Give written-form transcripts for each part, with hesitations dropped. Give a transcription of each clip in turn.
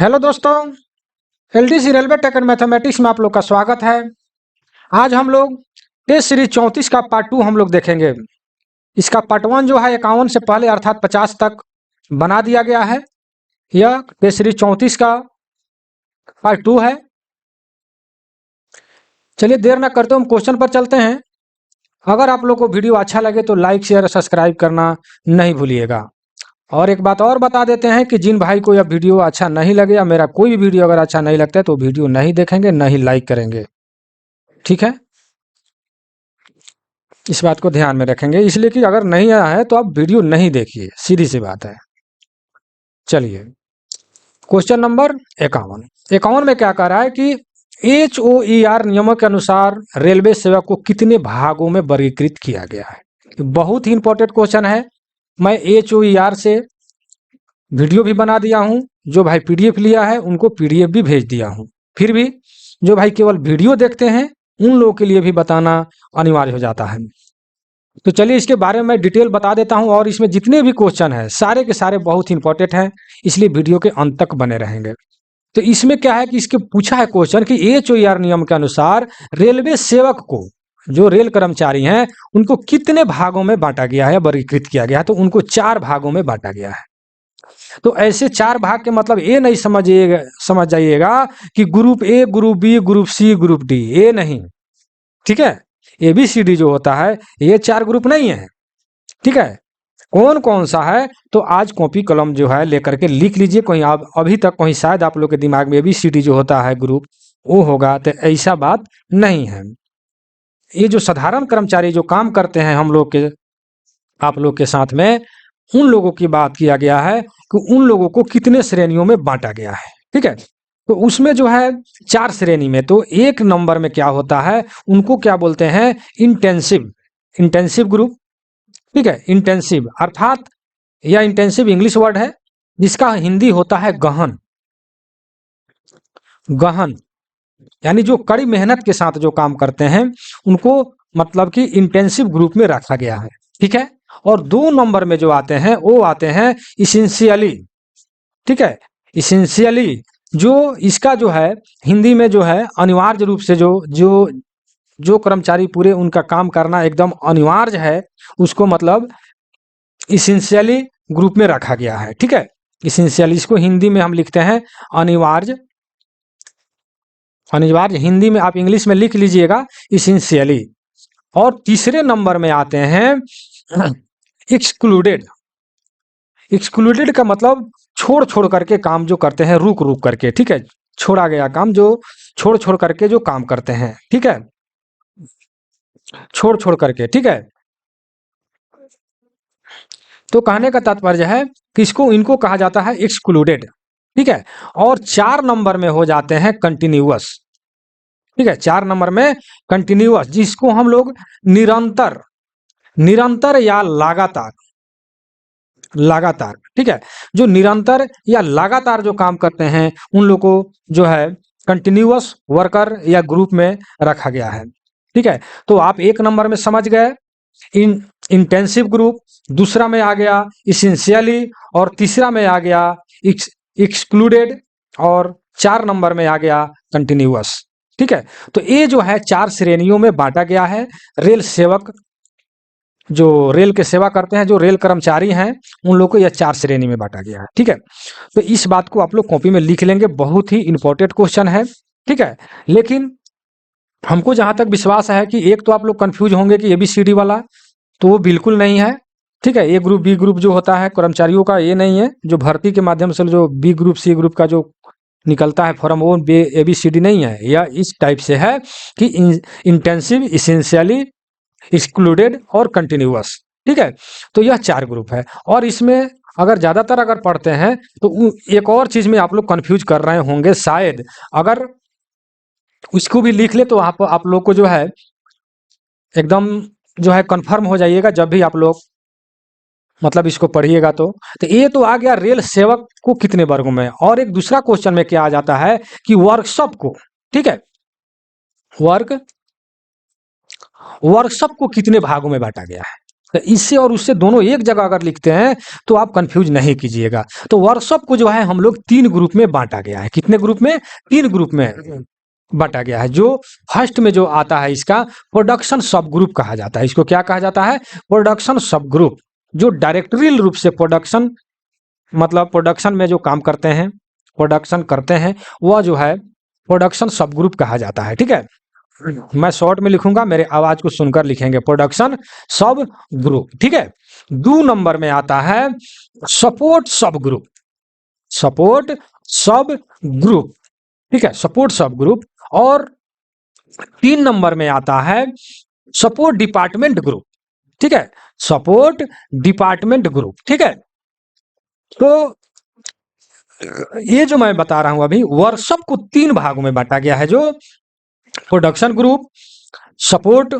Hello दोस्तों, LDC railway tech and mathematics में आप लोग का स्वागत है। आज हम लोग टेस्ट सीरीज 34 का पार्ट 2 हम लोग देखेंगे। इसका पार्ट 1 जो है 51 से पहले अर्थात 50 तक बना दिया गया है। यह टेस्ट सीरीज 34 का पार्ट 2 है। चलिए देर न करते हम क्वेश्चन पर चलते हैं। अगर आप लोग को वीडियो अच्छा लगे तो लाइक शेयर सब्सक्राइब करना नहीं भूलिएगा। और एक बात और बता देते हैं कि जिन भाई को यह वीडियो अच्छा नहीं लगे या मेरा कोई भी वीडियो अगर अच्छा नहीं लगता है तो वीडियो नहीं देखेंगे, नहीं लाइक करेंगे, ठीक है। इस बात को ध्यान में रखेंगे, इसलिए कि अगर नहीं आया है तो आप वीडियो नहीं देखिए, सीधी सी बात है। चलिए क्वेश्चन नंबर 51 में क्या कह रहा है कि HOER नियमों के अनुसार रेलवे सेवा को कितने भागों में वर्गीकृत किया गया है। बहुत ही इंपॉर्टेंट क्वेश्चन है। मैं HOER से वीडियो भी बना दिया हूं। जो भाई पीडीएफ लिया है उनको पीडीएफ भी भेज दिया हूं। फिर भी जो भाई केवल वीडियो देखते हैं उन लोगों के लिए भी बताना अनिवार्य हो जाता है। तो चलिए इसके बारे में मैं डिटेल बता देता हूं। और इसमें जितने भी क्वेश्चन हैं सारे के सारे बहुत ही इंपॉर्टेंट हैं, इसलिए वीडियो के अंत तक बने रहेंगे। तो इसमें क्या है कि इसके पूछा है क्वेश्चन कि HOER नियम के अनुसार रेलवे सेवक को, जो रेल कर्मचारी हैं, उनको कितने भागों में बांटा गया है, वर्गीकृत किया गया है। तो उनको 4 भागों में बांटा गया है। तो ऐसे 4 भाग के मतलब ये नहीं समझ जाइएगा कि group A, group B, group C, group D, ये नहीं, ठीक है। ABCD जो होता है ये 4 ग्रुप नहीं है, ठीक है। कौन कौन सा है तो आज कॉपी कलम जो है लेकर के लिख लीजिए। कहीं आप अभी तक कहीं शायद आप लोग के दिमाग में ABCD जो होता है ग्रुप वो होगा, तो ऐसा बात नहीं है। ये जो साधारण कर्मचारी जो काम करते हैं हम लोग के, आप लोग के साथ में, उन लोगों की बात किया गया है कि उन लोगों को कितने श्रेणियों में बांटा गया है, ठीक है। तो उसमें जो है 4 श्रेणी में, तो 1 नंबर में क्या होता है उनको क्या बोलते हैं, इंटेंसिव ग्रुप, ठीक है। इंटेंसिव अर्थात यह इंटेंसिव इंग्लिश वर्ड है जिसका हिंदी होता है गहन। गहन यानी जो कड़ी मेहनत के साथ जो काम करते हैं उनको मतलब कि इंटेंसिव ग्रुप में रखा गया है, ठीक है। और 2 नंबर में जो आते हैं वो आते हैं इसेंशियली, ठीक है। इसेंशियली जो इसका जो है हिंदी में जो है अनिवार्य रूप से जो जो जो कर्मचारी पूरे उनका काम करना एकदम अनिवार्य है उसको मतलब इसेंशियली ग्रुप में रखा गया है, ठीक है। इसेंशियली इसको हिंदी में हम लिखते हैं अनिवार्य। अनिवार्य हिंदी में आप इंग्लिश में लिख लीजिएगा इसेंशियली। और तीसरे नंबर में आते हैं एक्सक्लूडेड। एक्सक्लूडेड का मतलब छोड़ छोड़ करके काम जो करते हैं, रुक रुक करके, ठीक है। छोड़ा गया काम जो छोड़ छोड़ करके जो काम करते हैं, ठीक है। छोड़ छोड़ करके, ठीक है। तो कहने का तात्पर्य है कि इसको इनको कहा जाता है एक्सक्लूडेड, ठीक है। और 4 नंबर में हो जाते हैं कंटिन्यूअस, ठीक है। 4 नंबर में कंटिन्यूअस जिसको हम लोग निरंतर, निरंतर या लगातार, लगातार, ठीक है। जो निरंतर या लगातार जो काम करते हैं उन लोग को जो है कंटिन्यूअस वर्कर या ग्रुप में रखा गया है, ठीक है। तो आप 1 नंबर में समझ गए इंटेंसिव ग्रुप, दूसरा में आ गया इसेंशियली, और तीसरा में आ गया एक्सक्लूडेड, और 4 नंबर में आ गया कंटिन्यूअस, ठीक है। तो ये जो है 4 श्रेणियों में बांटा गया है। रेल सेवक जो रेल के सेवा करते हैं, जो रेल कर्मचारी हैं, उन लोगों को यह 4 श्रेणी में बांटा गया है, ठीक है। तो इस बात को आप लोग कॉपी में लिख लेंगे, बहुत ही इंपॉर्टेंट क्वेश्चन है, ठीक है। लेकिन हमको जहां तक विश्वास है कि एक तो आप लोग कंफ्यूज होंगे कि ABCD वाला, तो वो बिल्कुल नहीं है, ठीक है। ए ग्रुप बी ग्रुप जो होता है कर्मचारियों का, ये नहीं है। जो भर्ती के माध्यम से जो बी ग्रुप सी ग्रुप का जो निकलता है फॉर्म, वो ABCD नहीं है। यह इस टाइप से है कि इंटेंसिव, इसेंशियली, एक्सक्लूडेड और कंटिन्यूअस, ठीक है। तो यह 4 ग्रुप है। और इसमें अगर ज्यादातर अगर पढ़ते हैं तो एक और चीज में आप लोग कंफ्यूज कर रहे होंगे शायद, अगर उसको भी लिख ले तो आप लोग को जो है एकदम जो है कंफर्म हो जाइएगा जब भी आप लोग मतलब इसको पढ़िएगा। तो ये तो आ गया रेल सेवक को कितने वर्गों में। और एक दूसरा क्वेश्चन में क्या आ जाता है कि वर्कशॉप को, ठीक है, वर्कशॉप को कितने भागों में बांटा गया है। तो इससे और उससे दोनों एक जगह अगर लिखते हैं तो आप कंफ्यूज नहीं कीजिएगा। तो वर्कशॉप को जो है हम लोग 3 ग्रुप में बांटा गया है। कितने ग्रुप में? 3 ग्रुप में बांटा गया है। जो फर्स्ट में जो आता है इसका प्रोडक्शन सब ग्रुप कहा जाता है। इसको क्या कहा जाता है? प्रोडक्शन सब ग्रुप। जो डायरेक्टरी रूप से प्रोडक्शन मतलब प्रोडक्शन में जो काम करते हैं, प्रोडक्शन करते हैं, वह जो है प्रोडक्शन सब ग्रुप कहा जाता है। ठीक है, मैं शॉर्ट में लिखूंगा, मेरे आवाज को सुनकर लिखेंगे, प्रोडक्शन सब ग्रुप। ठीक है। 2 नंबर में आता है सपोर्ट सब ग्रुप। सपोर्ट सब ग्रुप, ठीक है, सपोर्ट सब ग्रुप। और 3 नंबर में आता है सपोर्ट डिपार्टमेंट ग्रुप। ठीक है, सपोर्ट डिपार्टमेंट ग्रुप। ठीक है, तो ये जो मैं बता रहा हूं अभी, वर्कशॉप को 3 भागों में बांटा गया है, जो प्रोडक्शन ग्रुप, सपोर्ट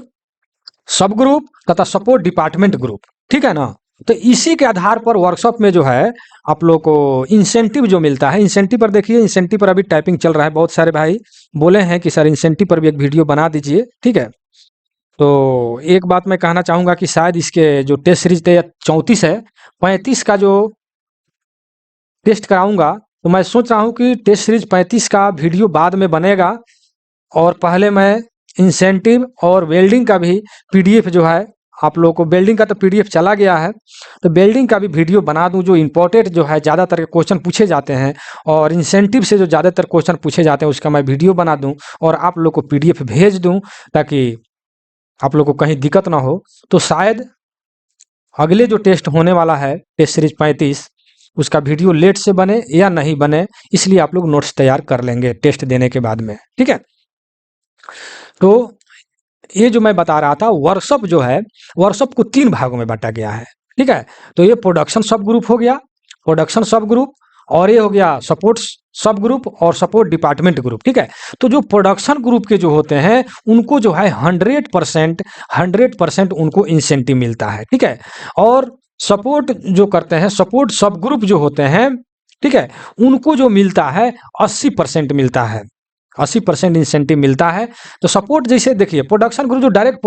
सब ग्रुप तथा सपोर्ट डिपार्टमेंट ग्रुप। ठीक है ना। तो इसी के आधार पर वर्कशॉप में जो है आप लोग को इंसेंटिव जो मिलता है, इंसेंटिव पर देखिए, इंसेंटिव पर अभी टाइपिंग चल रहा है। बहुत सारे भाई बोले हैं कि सर इंसेंटिव पर भी एक वीडियो बना दीजिए। ठीक है, तो एक बात मैं कहना चाहूंगा कि शायद इसके जो टेस्ट सीरीज 34 है, 35 का जो टेस्ट कराऊंगा, तो मैं सोच रहा हूँ कि टेस्ट सीरीज 35 का वीडियो बाद में बनेगा, और पहले मैं इंसेंटिव और वेल्डिंग का भी पीडीएफ जो है आप लोगों को, वेल्डिंग का तो पीडीएफ चला गया है, तो वेल्डिंग का भी वीडियो बना दूं, जो इंपॉर्टेंट जो है ज़्यादातर के क्वेश्चन पूछे जाते हैं, और इंसेंटिव से जो ज़्यादातर क्वेश्चन पूछे जाते हैं उसका मैं वीडियो बना दूं और आप लोग को पीडीएफ भेज दूं, ताकि आप लोग को कहीं दिक्कत ना हो। तो शायद अगले जो टेस्ट होने वाला है, टेस्ट सीरीज 35, उसका वीडियो लेट से बने या नहीं बने, इसलिए आप लोग नोट्स तैयार कर लेंगे टेस्ट देने के बाद में। ठीक है, तो ये जो मैं बता रहा था, वर्कशॉप जो है, वर्कशॉप को 3 भागों में बांटा गया है। ठीक है, तो ये प्रोडक्शन सब ग्रुप हो गया, प्रोडक्शन सब ग्रुप, और ये हो गया सपोर्ट सब ग्रुप और सपोर्ट डिपार्टमेंट ग्रुप। ठीक है, तो जो प्रोडक्शन ग्रुप के जो होते हैं उनको जो है 100% उनको इंसेंटिव मिलता है। ठीक है, और सपोर्ट जो करते हैं, सपोर्ट सब ग्रुप जो होते हैं, ठीक है, उनको जो मिलता है 80% मिलता है, 80% इंसेंटिव मिलता है। तो सपोर्ट जैसे देखिए, प्रोडक्शन ग्रुप जो डायरेक्ट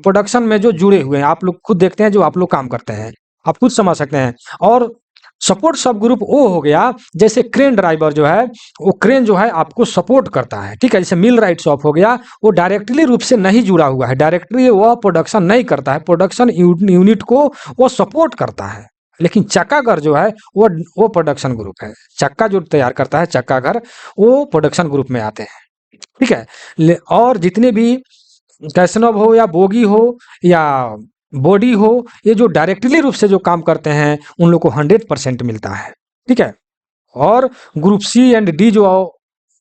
प्रोडक्शन में जो जुड़े हुए हैं, आप लोग खुद देखते हैं, जो आप लोग काम करते हैं, आप खुद समझ सकते हैं। और सपोर्ट सब ग्रुप वो हो गया, जैसे क्रेन ड्राइवर जो है, वो क्रेन जो है आपको सपोर्ट करता है। ठीक है, जैसे मिल राइट शॉप हो गया, वो डायरेक्टली रूप से नहीं जुड़ा हुआ है, डायरेक्टली वह प्रोडक्शन नहीं करता है, प्रोडक्शन यूनिट को वो सपोर्ट करता है। लेकिन चक्का घर जो है वो प्रोडक्शन ग्रुप है, चक्का जो तैयार करता है चक्का घर, वो प्रोडक्शन ग्रुप में आते हैं। ठीक है, और जितने भी कैसनव हो या बोगी हो या बॉडी हो, ये जो डायरेक्टली रूप से जो काम करते हैं उन लोग को 100% मिलता है। ठीक है, और ग्रुप सी एंड डी जो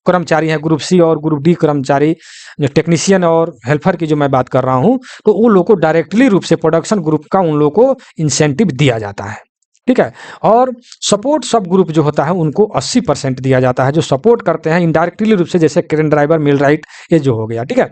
कर्मचारी हैं, ग्रुप सी और ग्रुप डी कर्मचारी, जो टेक्नीशियन और हेल्पर की जो मैं बात कर रहा हूं, तो उन लोग को डायरेक्टली रूप से प्रोडक्शन ग्रुप का उन लोग को इंसेंटिव दिया जाता है। ठीक है, और सपोर्ट सब ग्रुप जो होता है उनको 80% दिया जाता है, जो सपोर्ट करते हैं इनडायरेक्टली रूप से, जैसे क्रेन ड्राइवर, मिल राइट, ये जो हो गया। ठीक है,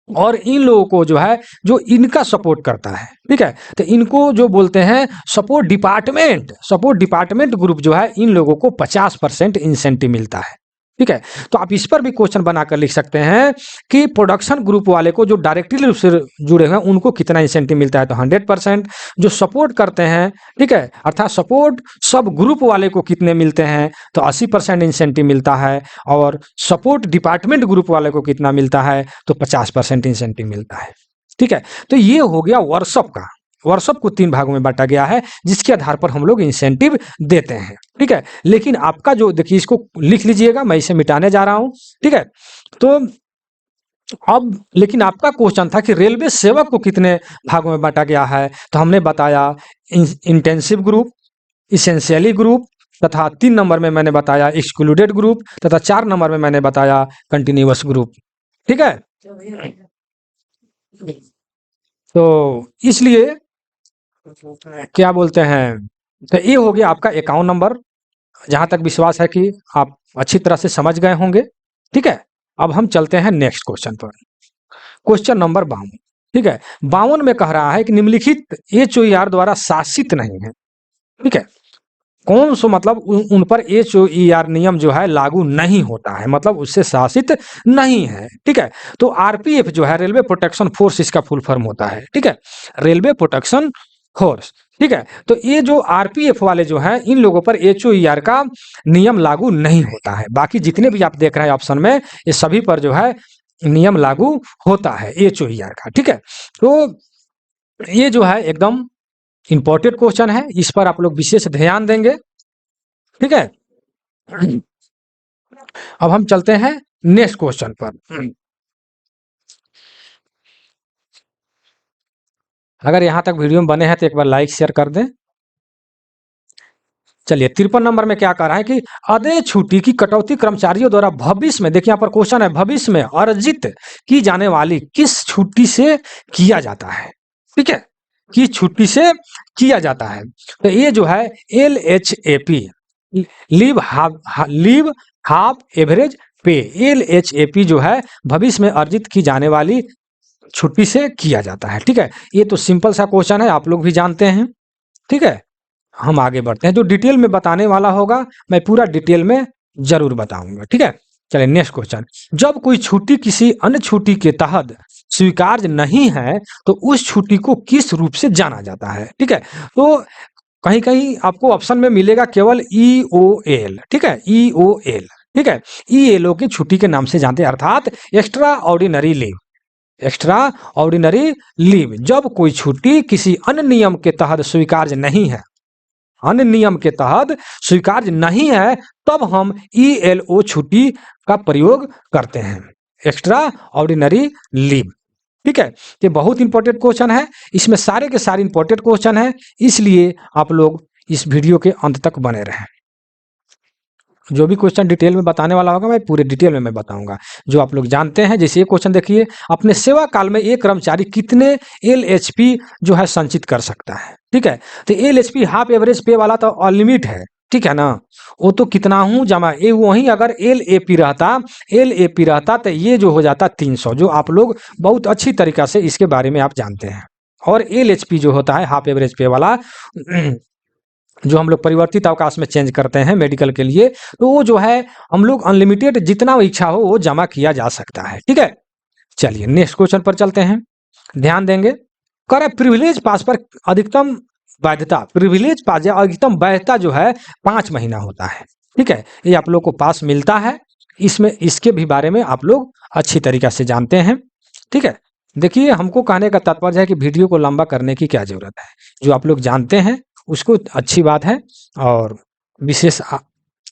और इन लोगों को जो है, जो इनका सपोर्ट करता है, ठीक है, तो इनको जो बोलते हैं support department. Support department group जो है, इन लोगों को 50% इंसेंटिव मिलता है। ठीक है, तो आप इस पर भी क्वेश्चन बनाकर लिख सकते हैं कि प्रोडक्शन ग्रुप वाले को जो डायरेक्टली रूप से जुड़े हुए हैं उनको कितना इंसेंटिव मिलता है, तो 100%। जो सपोर्ट करते हैं, ठीक है, अर्थात सपोर्ट सब ग्रुप वाले को कितने मिलते हैं, तो 80% इंसेंटिव मिलता है। और सपोर्ट डिपार्टमेंट ग्रुप वाले को कितना मिलता है, तो 50% इंसेंटिव मिलता है। ठीक है, तो ये हो गया वर्कशॉप का। वर्कशॉप को 3 भागों में बांटा गया है, जिसके आधार पर हम लोग इंसेंटिव देते हैं। ठीक है, लेकिन आपका जो देखिए, इसको लिख लीजिएगा, मैं इसे मिटाने जा रहा हूं। ठीक है, तो अब लेकिन आपका क्वेश्चन था कि रेलवे सेवक को कितने भागों में बांटा गया है, तो हमने बताया इंटेंसिव ग्रुप, इसेंशियली ग्रुप, तथा 3 नंबर में मैंने बताया एक्सक्लूडेड ग्रुप, तथा 4 नंबर में मैंने बताया कंटिन्यूअस ग्रुप। ठीक है, तो इसलिए क्या बोलते हैं, तो ये हो गया आपका 51 नंबर। जहां तक विश्वास है कि आप अच्छी तरह से समझ गए होंगे। ठीक है, अब हम चलते हैं नेक्स्ट क्वेश्चन पर, क्वेश्चन नंबर 52। ठीक है, 52 में कह रहा है कि निम्नलिखित HOAR द्वारा शासित नहीं है। ठीक है, कौन सो मतलब उन पर HOER नियम जो है लागू नहीं होता है, मतलब उससे शासित नहीं है। ठीक है, तो RPF जो है रेलवे प्रोटेक्शन फोर्स इसका फुल फॉर्म होता है। ठीक है, रेलवे प्रोटेक्शन फोर्स। ठीक है, तो ये जो RPF वाले जो हैं इन लोगों पर HOER का नियम लागू नहीं होता है। बाकी जितने भी आप देख रहे हैं ऑप्शन में, ये सभी पर जो है नियम लागू होता है HOER का। ठीक है, तो ये जो है एकदम इंपॉर्टेंट क्वेश्चन है, इस पर आप लोग विशेष ध्यान देंगे। ठीक है, अब हम चलते हैं नेक्स्ट क्वेश्चन पर। अगर यहां तक वीडियो में बने हैं तो एक बार लाइक शेयर कर दें। चलिए 53 नंबर में क्या कह रहा है कि अदेय छुट्टी की कटौती कर्मचारियों द्वारा भविष्य में, देखिए यहाँ पर क्वेश्चन है, भविष्य में अर्जित की जाने वाली किस छुट्टी से किया जाता है। ठीक है, किस छुट्टी से किया जाता है, तो ये जो है LHAP, लीव हाफ एवरेज पे, LHAP जो है भविष्य में अर्जित की जाने वाली छुट्टी से किया जाता है। ठीक है, ये तो सिंपल सा क्वेश्चन है, आप लोग भी जानते हैं। ठीक है, हम आगे बढ़ते हैं, जो डिटेल में बताने वाला होगा मैं पूरा डिटेल में जरूर बताऊंगा। ठीक है, चलिए नेक्स्ट क्वेश्चन। जब कोई छुट्टी किसी अन्य छुट्टी के तहत स्वीकार्य नहीं है तो उस छुट्टी को किस रूप से जाना जाता है। ठीक है, तो कहीं कहीं आपको ऑप्शन में मिलेगा केवल EOL। ठीक है, EOL। ठीक है, ELO की छुट्टी के नाम से जानते हैं, अर्थात extra ordinary leave. Extra ordinary leave, जब कोई छुट्टी किसी अन्य नियम के तहत स्वीकार्य नहीं है, अन्य नियम के तहत स्वीकार्य नहीं है, तब हम ELO छुट्टी का प्रयोग करते हैं, एक्स्ट्रा ऑर्डिनरी लीव। ठीक है, ये बहुत इंपॉर्टेंट क्वेश्चन है, इसमें सारे के सारे इंपॉर्टेंट क्वेश्चन है, इसलिए आप लोग इस वीडियो के अंत तक बने रहें। जो भी क्वेश्चन डिटेल में बताने वाला होगा मैं पूरे डिटेल में मैं बताऊंगा, जो आप लोग जानते हैं। जैसे ये क्वेश्चन देखिए, अपने सेवा काल में एक कर्मचारी कितने LHP जो है संचित कर सकता है। ठीक है, तो LHP हाफ एवरेज पे वाला तो अनलिमिट है। ठीक है ना, वो तो कितना हूँ जमा, ये वहीं अगर LAP रहता तो ये जो हो जाता 300, जो आप लोग बहुत अच्छी तरीका से इसके बारे में आप जानते हैं। और LHP जो होता है हाफ एवरेज पे वाला, जो हम लोग परिवर्तित अवकाश में चेंज करते हैं मेडिकल के लिए, तो वो जो है हम लोग अनलिमिटेड जितना इच्छा हो वो जमा किया जा सकता है। ठीक है, चलिए नेक्स्ट क्वेश्चन पर चलते हैं, ध्यान देंगे। कर प्रिविलेज पास पर अधिकतम वैधता, प्रिविलेज पास या अधिकतम वैधता जो है 5 महीना होता है। ठीक है, ये आप लोग को पास मिलता है, इसमें इसके भी बारे में आप लोग अच्छी तरीका से जानते हैं। ठीक है, देखिए हमको कहने का तात्पर्य है कि वीडियो को लंबा करने की क्या जरूरत है, जो आप लोग जानते हैं उसको अच्छी बात है, और विशेष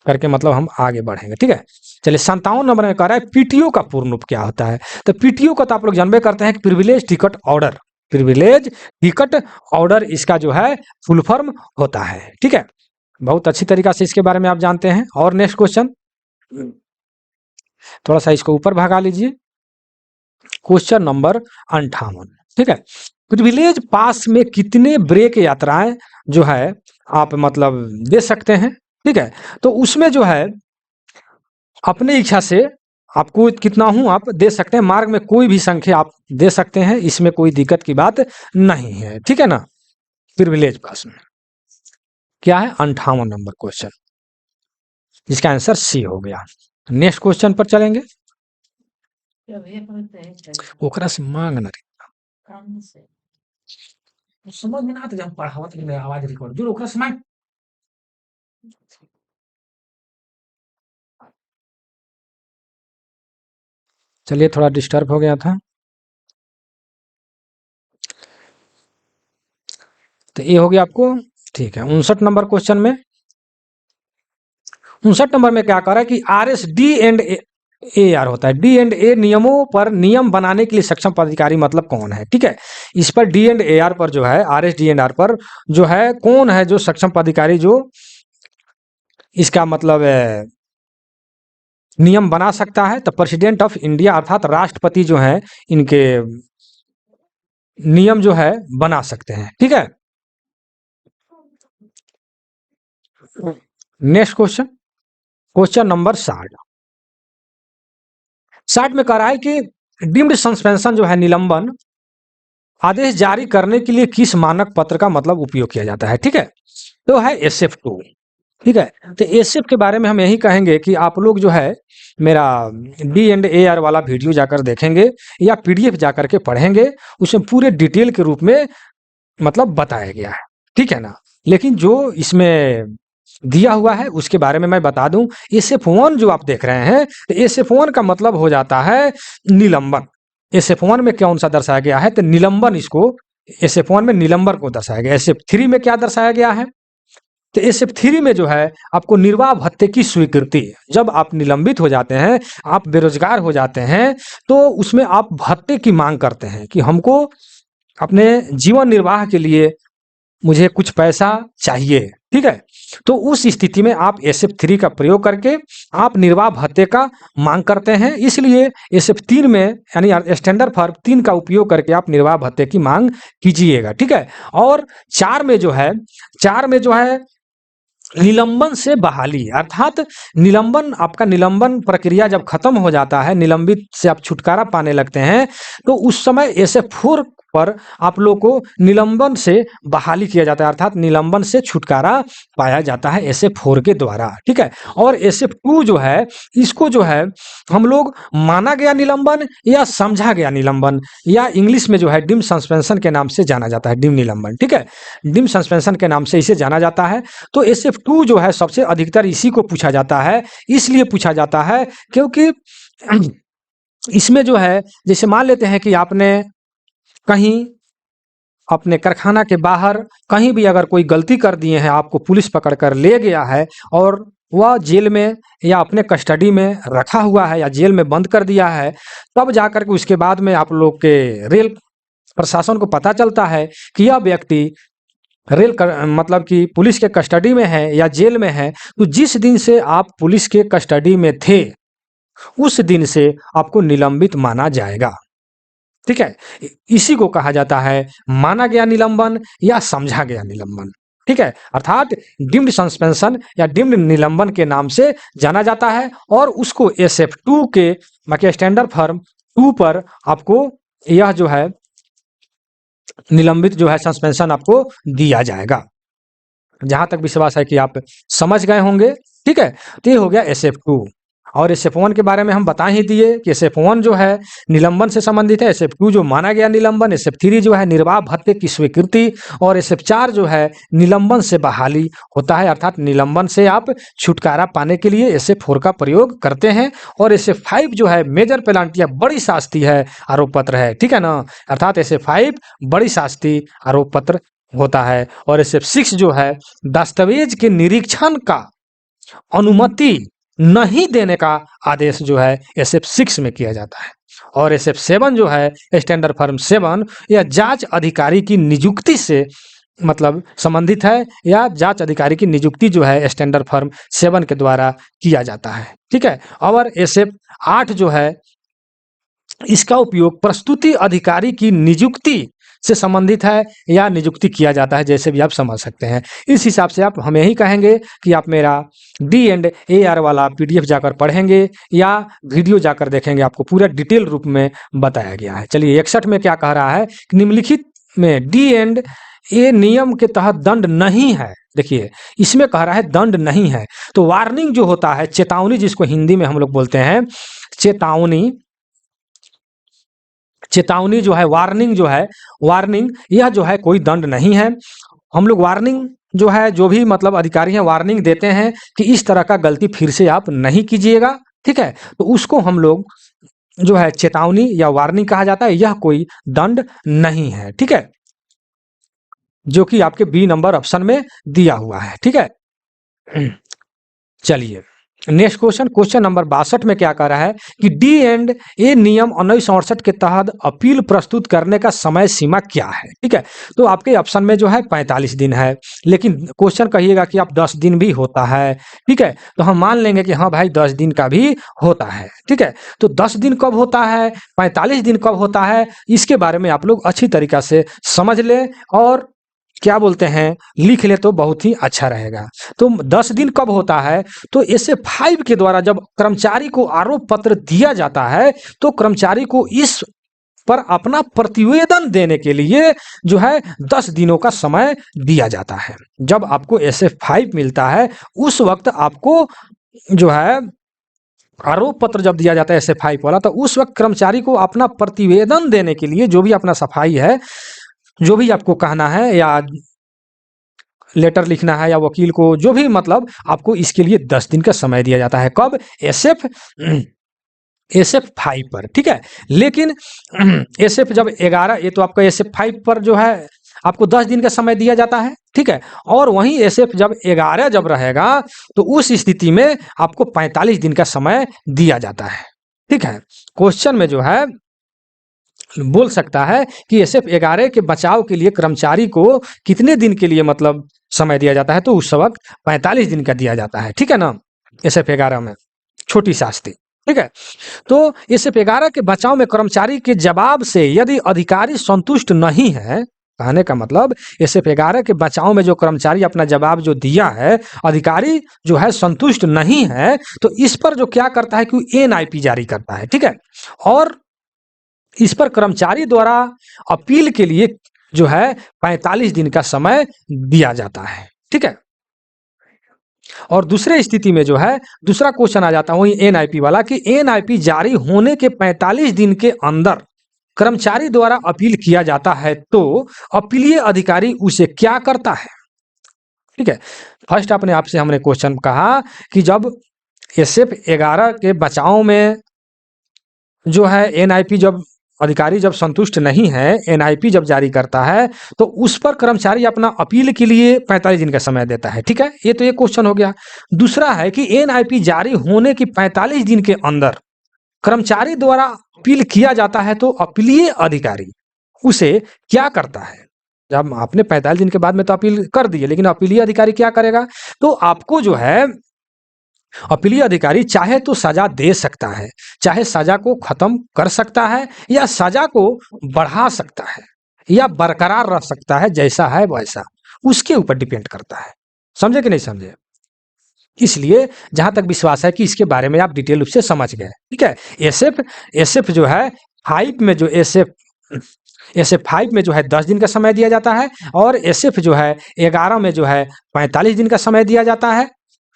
करके मतलब हम आगे बढ़ेंगे। ठीक है, चलिए 57 नंबर में कह रहा है PTO का पूर्ण रूप क्या होता है, तो PTO का तो आप लोग जानबे करते हैं कि privilege ticket order, privilege ticket order इसका जो है फुल फॉर्म होता है। ठीक है, बहुत अच्छी तरीका से इसके बारे में आप जानते हैं। और नेक्स्ट क्वेश्चन, थोड़ा सा इसको ऊपर भगा लीजिए, क्वेश्चन नंबर 58। ठीक है, प्रिविलेज पास में कितने ब्रेक यात्राएं जो है आप मतलब दे सकते हैं। ठीक है, तो उसमें जो है अपने इच्छा से आपको कितना हूं आप दे सकते हैं, मार्ग में कोई भी संख्या आप दे सकते हैं, इसमें कोई दिक्कत की बात नहीं है। ठीक है ना, प्रिविलेज पास में क्या है 58 नंबर क्वेश्चन, जिसका आंसर सी हो गया। नेक्स्ट क्वेश्चन पर चलेंगे, ओकरा से मांग ना समझ में ना आते जब पढ़ावत में आवाज रिकॉर्ड जो ओकरा से मांग। चलिए थोड़ा डिस्टर्ब हो गया था, तो ये हो गया आपको। ठीक है, 59 नंबर क्वेश्चन में, 59 नंबर में क्या कह रहा है कि RSD&AR होता है, D&A नियमों पर नियम बनाने के लिए सक्षम पदाधिकारी मतलब कौन है। ठीक है, इस पर D&AR पर जो है, RSD&R पर जो है कौन है जो सक्षम पदाधिकारी जो इसका मतलब नियम बना सकता है, तो प्रेसिडेंट ऑफ इंडिया अर्थात राष्ट्रपति जो है इनके नियम जो है बना सकते हैं। ठीक है, नेक्स्ट क्वेश्चन, क्वेश्चन नंबर 60 में कह रहा है कि डीम्ड सस्पेंशन जो है निलंबन आदेश जारी करने के लिए किस मानक पत्र का मतलब उपयोग किया जाता है। ठीक है, तो है SF2। ठीक है। तो एसएफ के बारे में हम यही कहेंगे कि आप लोग जो है मेरा D&AR वाला वीडियो जाकर देखेंगे या पीडीएफ जाकर के पढ़ेंगे, उसमें पूरे डिटेल के रूप में मतलब बताया गया है, ठीक है ना। लेकिन जो इसमें दिया हुआ है उसके बारे में मैं बता दूं, SF1 जो आप देख रहे हैं, तो SF1 का मतलब हो जाता है निलंबन। SF1 में कौन सा दर्शाया गया है, तो निलंबन, इसको SF1 में निलंबन को दर्शाया गया। SF3 में क्या दर्शाया गया है, तो SF3 में जो है आपको निर्वाह भत्ते की स्वीकृति। जब आप निलंबित हो जाते हैं, आप बेरोजगार हो जाते हैं, तो उसमें आप भत्ते की मांग करते हैं कि हमको अपने जीवन निर्वाह के लिए मुझे कुछ पैसा चाहिए, ठीक है। तो उस स्थिति में आप SF3 का प्रयोग करके आप निर्वाह भत्ते का मांग करते हैं। इसलिए SF3 में यानी स्टैंडर्ड फॉर्म 3 का उपयोग करके आप निर्वाह भत्ते की मांग कीजिएगा, ठीक है। और 4 में जो है निलंबन से बहाली, अर्थात निलंबन, आपका निलंबन प्रक्रिया जब खत्म हो जाता है, निलंबित से आप छुटकारा पाने लगते हैं, तो उस समय SF4 पर आप लोग को निलंबन से बहाली किया जाता है, अर्थात निलंबन से छुटकारा पाया जाता है SF4 के द्वारा, ठीक है। और SF2 जो है, इसको जो है हम लोग माना गया निलंबन या समझा गया निलंबन, या इंग्लिश में जो है डिम सस्पेंशन के नाम से जाना जाता है, डिम निलंबन, ठीक है। डिम सस्पेंशन के नाम से इसे जाना जाता है। तो SF2 जो है सबसे अधिकतर इसी को पूछा जाता है, इसलिए पूछा जाता है क्योंकि इसमें जो है, जैसे मान लेते हैं कि आपने कहीं अपने कारखाना के बाहर कहीं भी अगर कोई गलती कर दिए हैं, आपको पुलिस पकड़ कर ले गया है और वह जेल में या अपने कस्टडी में रखा हुआ है या जेल में बंद कर दिया है, तब जाकर के उसके बाद में आप लोग के रेल प्रशासन को पता चलता है कि यह व्यक्ति मतलब कि पुलिस के कस्टडी में है या जेल में है, तो जिस दिन से आप पुलिस के कस्टडी में थे, उस दिन से आपको निलंबित माना जाएगा, ठीक है। इसी को कहा जाता है माना गया निलंबन या समझा गया निलंबन, ठीक है। अर्थात डिम्ड सस्पेंशन या डिम्ड निलंबन के नाम से जाना जाता है, और उसको SF2 के स्टैंडर्ड फॉर्म 2 पर आपको यह जो है निलंबित जो है सस्पेंशन आपको दिया जाएगा। जहां तक विश्वास है कि आप समझ गए होंगे, ठीक है। तो ये हो गया SF2। और SF1 के बारे में हम बता ही दिए कि SF1 जो है निलंबन से संबंधित है, SF2 जो माना गया निलंबन, SF3 जो है निर्वाह भत्ते की स्वीकृति, और SF4 जो है निलंबन से बहाली होता है, अर्थात निलंबन से आप छुटकारा पाने के लिए SF4 का प्रयोग करते हैं। और SF5 जो है मेजर पेनाल्टी, बड़ी शास्ति है, आरोप पत्र है, ठीक है ना। अर्थात SF5 बड़ी शास्ति आरोप पत्र होता है। और SF6 जो है दस्तावेज के निरीक्षण का अनुमति नहीं देने का आदेश जो है SF6 में किया जाता है। और SF7 जो है स्टैंडर्ड फॉर्म 7, यह जांच अधिकारी की नियुक्ति से मतलब संबंधित है, या जांच अधिकारी की नियुक्ति जो है स्टैंडर्ड फॉर्म 7 के द्वारा किया जाता है, ठीक है। और SF8 जो है इसका उपयोग प्रस्तुति अधिकारी की नियुक्ति से संबंधित है या नियुक्ति किया जाता है, जैसे भी आप समझ सकते हैं। इस हिसाब से आप हम यही कहेंगे कि आप मेरा D&AR वाला PDF जाकर पढ़ेंगे या वीडियो जाकर देखेंगे, आपको पूरा डिटेल रूप में बताया गया है। चलिए 61 में क्या कह रहा है, निम्नलिखित में D&A नियम के तहत दंड नहीं है। देखिए इसमें कह रहा है दंड नहीं है, तो वार्निंग जो होता है, चेतावनी जिसको हिंदी में हम लोग बोलते हैं चेतावनी जो है, वार्निंग जो है, वार्निंग यह जो है कोई दंड नहीं है। हम लोग वार्निंग जो है, जो भी मतलब अधिकारी हैं वार्निंग देते हैं कि इस तरह का गलती फिर से आप नहीं कीजिएगा, ठीक है। तो उसको हम लोग जो है चेतावनी या वार्निंग कहा जाता है, यह कोई दंड नहीं है, ठीक है, जो कि आपके B नंबर ऑप्शन में दिया हुआ है, ठीक है। चलिए नेक्स्ट क्वेश्चन नंबर 62 में क्या कह रहा है कि D&A नियम 1968 के तहत अपील प्रस्तुत करने का समय सीमा क्या है, ठीक है। तो आपके ऑप्शन में जो है 45 दिन है, लेकिन क्वेश्चन कहिएगा कि आप 10 दिन भी होता है, ठीक है। तो हम मान लेंगे कि हाँ भाई 10 दिन का भी होता है, ठीक है। तो 10 दिन कब होता है, 45 दिन कब होता है, इसके बारे में आप लोग अच्छी तरीका से समझ लें और क्या बोलते हैं लिख ले तो बहुत ही अच्छा रहेगा। तो 10 दिन कब होता है, तो SF5 के द्वारा जब कर्मचारी को आरोप पत्र दिया जाता है, तो कर्मचारी को इस पर अपना प्रतिवेदन देने के लिए जो है 10 दिनों का समय दिया जाता है। जब आपको SF5 मिलता है उस वक्त आपको जो है आरोप पत्र जब दिया जाता है SF5 वाला, तो उस वक्त कर्मचारी को अपना प्रतिवेदन देने के लिए जो भी अपना सफाई है, जो भी आपको कहना है या लेटर लिखना है या वकील को जो भी, मतलब आपको इसके लिए 10 दिन का समय दिया जाता है। कब? SF5 पर, ठीक है। लेकिन SF जब 11, ये तो आपका SF5 पर जो है आपको 10 दिन का समय दिया जाता है, ठीक है। और वहीं SF जब 11 जब रहेगा तो उस स्थिति में आपको 45 दिन का समय दिया जाता है, ठीक है। क्वेश्चन में जो है बोल सकता है कि SF11 के बचाव के लिए कर्मचारी को कितने दिन के लिए मतलब समय दिया जाता है, तो उस वक्त 45 दिन का दिया जाता है, ठीक है ना। SF11 में छोटी शास्ति, ठीक है। तो SF11 के बचाव में कर्मचारी के जवाब से यदि अधिकारी संतुष्ट नहीं है, कहने का मतलब SF11 के बचाव में जो कर्मचारी अपना जवाब जो दिया है, अधिकारी जो है संतुष्ट नहीं है, तो इस पर जो क्या करता है कि NIP जारी करता है, ठीक है। और इस पर कर्मचारी द्वारा अपील के लिए जो है 45 दिन का समय दिया जाता है, ठीक है। और दूसरे स्थिति में जो है दूसरा क्वेश्चन आ जाता है वही NIP वाला कि NIP जारी होने के 45 दिन के अंदर कर्मचारी द्वारा अपील किया जाता है तो अपीलीय अधिकारी उसे क्या करता है, ठीक है। फर्स्ट अपने आप से हमने क्वेश्चन कहा कि जब SF11 के बचाव में जो है NIP जब अधिकारी जब संतुष्ट नहीं है, NIP जब जारी करता है तो उस पर कर्मचारी अपना अपील के लिए 45 दिन का समय देता है, ठीक है। ये तो एक क्वेश्चन हो गया। दूसरा है कि NIP जारी होने की 45 दिन के अंदर कर्मचारी द्वारा अपील किया जाता है तो अपीलीय अधिकारी उसे क्या करता है। जब आपने 45 दिन के बाद में तो अपील कर दिए, लेकिन अपीलीय अधिकारी क्या करेगा, तो आपको जो है अपीलीय अधिकारी चाहे तो सजा दे सकता है, चाहे सजा को खत्म कर सकता है या सजा को बढ़ा सकता है या बरकरार रख सकता है, जैसा है वैसा उसके ऊपर डिपेंड करता है। समझे कि नहीं समझे? इसलिए जहां तक विश्वास है कि इसके बारे में आप डिटेल रूप से समझ गए, ठीक है। SF जो है 5 में जो SF5 में जो है 10 दिन का समय दिया जाता है और SF जो है 11 में जो है 45 दिन का समय दिया जाता है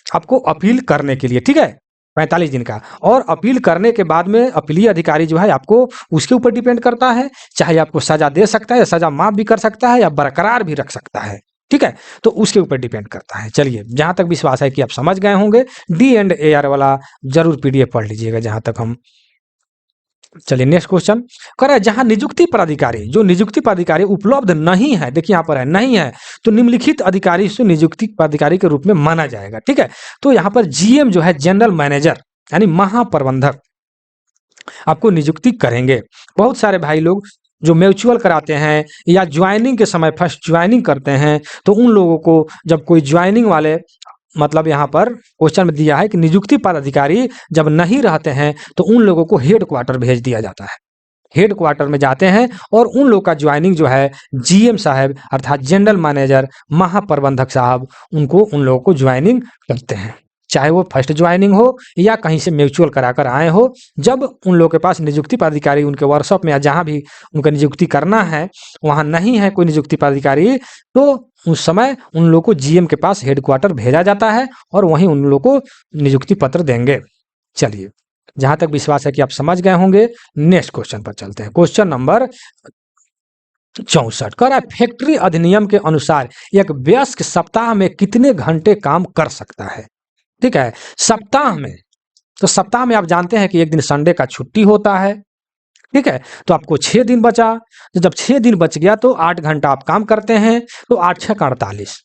आपको अपील करने के लिए, ठीक है। 45 दिन का, और अपील करने के बाद में अपीलीय अधिकारी जो है आपको उसके ऊपर डिपेंड करता है, चाहे आपको सजा दे सकता है या सजा माफ भी कर सकता है या बरकरार भी रख सकता है, ठीक है। तो उसके ऊपर डिपेंड करता है। चलिए, जहां तक विश्वास है कि आप समझ गए होंगे, D&AR वाला जरूर PDF पढ़ लीजिएगा जहां तक हम। चलिए नेक्स्ट क्वेश्चन कर रहा है, जहां नियुक्ति पदाधिकारी जो नियुक्ति पदाधिकारी उपलब्ध नहीं है, देखिए यहाँ पर है नहीं है, तो निम्नलिखित अधिकारी से नियुक्ति पदाधिकारी के रूप में माना जाएगा, ठीक है। तो यहाँ पर GM जो है जनरल मैनेजर यानी महाप्रबंधक आपको नियुक्ति करेंगे। बहुत सारे भाई लोग जो म्यूचुअल कराते हैं या ज्वाइनिंग के समय फर्स्ट ज्वाइनिंग करते हैं, तो उन लोगों को जब कोई ज्वाइनिंग वाले, मतलब यहाँ पर क्वेश्चन में दिया है कि नियुक्ति पदाधिकारी जब नहीं रहते हैं तो उन लोगों को हेड क्वार्टर भेज दिया जाता है। हेड क्वार्टर में जाते हैं और उन लोग का ज्वाइनिंग जो है GM साहब अर्थात जनरल मैनेजर महाप्रबंधक साहब उनको उन लोगों को ज्वाइनिंग करते हैं, चाहे वो फर्स्ट ज्वाइनिंग हो या कहीं से म्यूचुअल कराकर आए हो। जब उन लोगों के पास नियुक्ति पदाधिकारी उनके वर्कशॉप में या जहाँ भी उनका नियुक्ति करना है वहाँ नहीं है कोई नियुक्ति पदाधिकारी, तो उस समय उन लोगों को GM के पास हेड क्वार्टर भेजा जाता है और वहीं उन लोगों को नियुक्ति पत्र देंगे। चलिए, जहां तक विश्वास है कि आप समझ गए होंगे, नेक्स्ट क्वेश्चन पर चलते हैं। क्वेश्चन नंबर 64 कह रहा है, फैक्ट्री अधिनियम के अनुसार एक वयस्क सप्ताह में कितने घंटे काम कर सकता है, ठीक है। सप्ताह में, तो सप्ताह में आप जानते हैं कि एक दिन संडे का छुट्टी होता है, ठीक है। तो आपको 6 दिन बचा, तो जब 6 दिन बच गया तो 8 घंटा आप काम करते हैं, तो 8 6 का 48,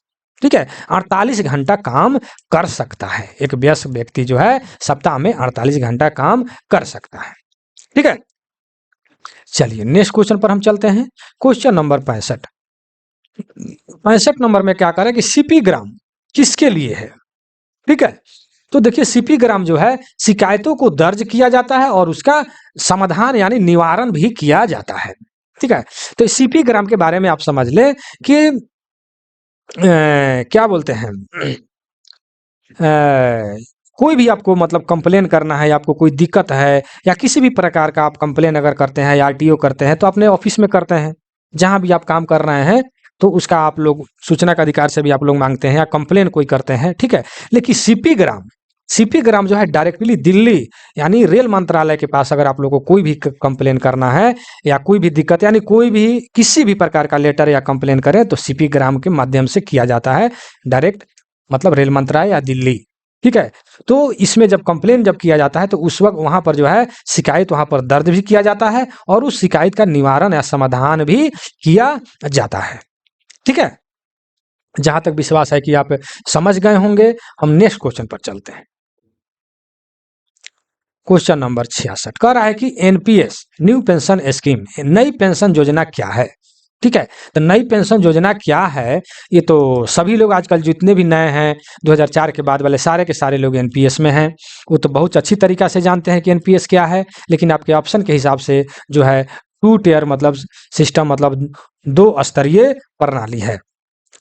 ठीक है। 48 घंटा काम कर सकता है एक वयस्क व्यक्ति जो है, सप्ताह में 48 घंटा काम कर सकता है, ठीक है। चलिए नेक्स्ट क्वेश्चन पर हम चलते हैं। क्वेश्चन नंबर 65 नंबर में क्या करें कि CP ग्राम किसके लिए है, ठीक है। तो देखिए CP ग्राम जो है शिकायतों को दर्ज किया जाता है और उसका समाधान यानी निवारण भी किया जाता है, ठीक है। तो CP ग्राम के बारे में आप समझ लें कि क्या बोलते हैं कोई भी आपको मतलब कंप्लेन करना है, या आपको कोई दिक्कत है, या किसी भी प्रकार का आप कंप्लेन अगर करते हैं या आरटीओ करते हैं, तो अपने ऑफिस में करते हैं। जहां भी आप काम कर रहे हैं, तो उसका आप लोग सूचना का अधिकार से भी आप लोग मांगते हैं, या कंप्लेन कोई करते हैं, ठीक है। लेकिन सीपी ग्राम जो है डायरेक्टली दिल्ली यानी रेल मंत्रालय के पास अगर आप लोगों को कोई भी कंप्लेन करना है, या कोई भी दिक्कत यानी कोई भी किसी भी प्रकार का लेटर या कंप्लेन करें, तो सीपी ग्राम के माध्यम से किया जाता है, डायरेक्ट मतलब रेल मंत्रालय या दिल्ली, ठीक है। तो इसमें जब कंप्लेन जब किया जाता है, तो उस वक्त वहां पर जो है शिकायत वहां पर दर्ज भी किया जाता है, और उस शिकायत का निवारण या समाधान भी किया जाता है, ठीक है। जहां तक विश्वास है कि आप समझ गए होंगे, हम नेक्स्ट क्वेश्चन पर चलते हैं। क्वेश्चन नंबर 66 कह रहा है कि एनपीएस न्यू पेंशन स्कीम नई पेंशन योजना क्या है, ठीक है। तो नई पेंशन योजना क्या है, ये तो सभी लोग आजकल जितने भी नए हैं 2004 के बाद वाले सारे के सारे लोग एनपीएस में हैं, वो तो बहुत अच्छी तरीका से जानते हैं कि एनपीएस क्या है। लेकिन आपके ऑप्शन के हिसाब से जो है टू टियर मतलब सिस्टम मतलब 2 स्तरीय प्रणाली है।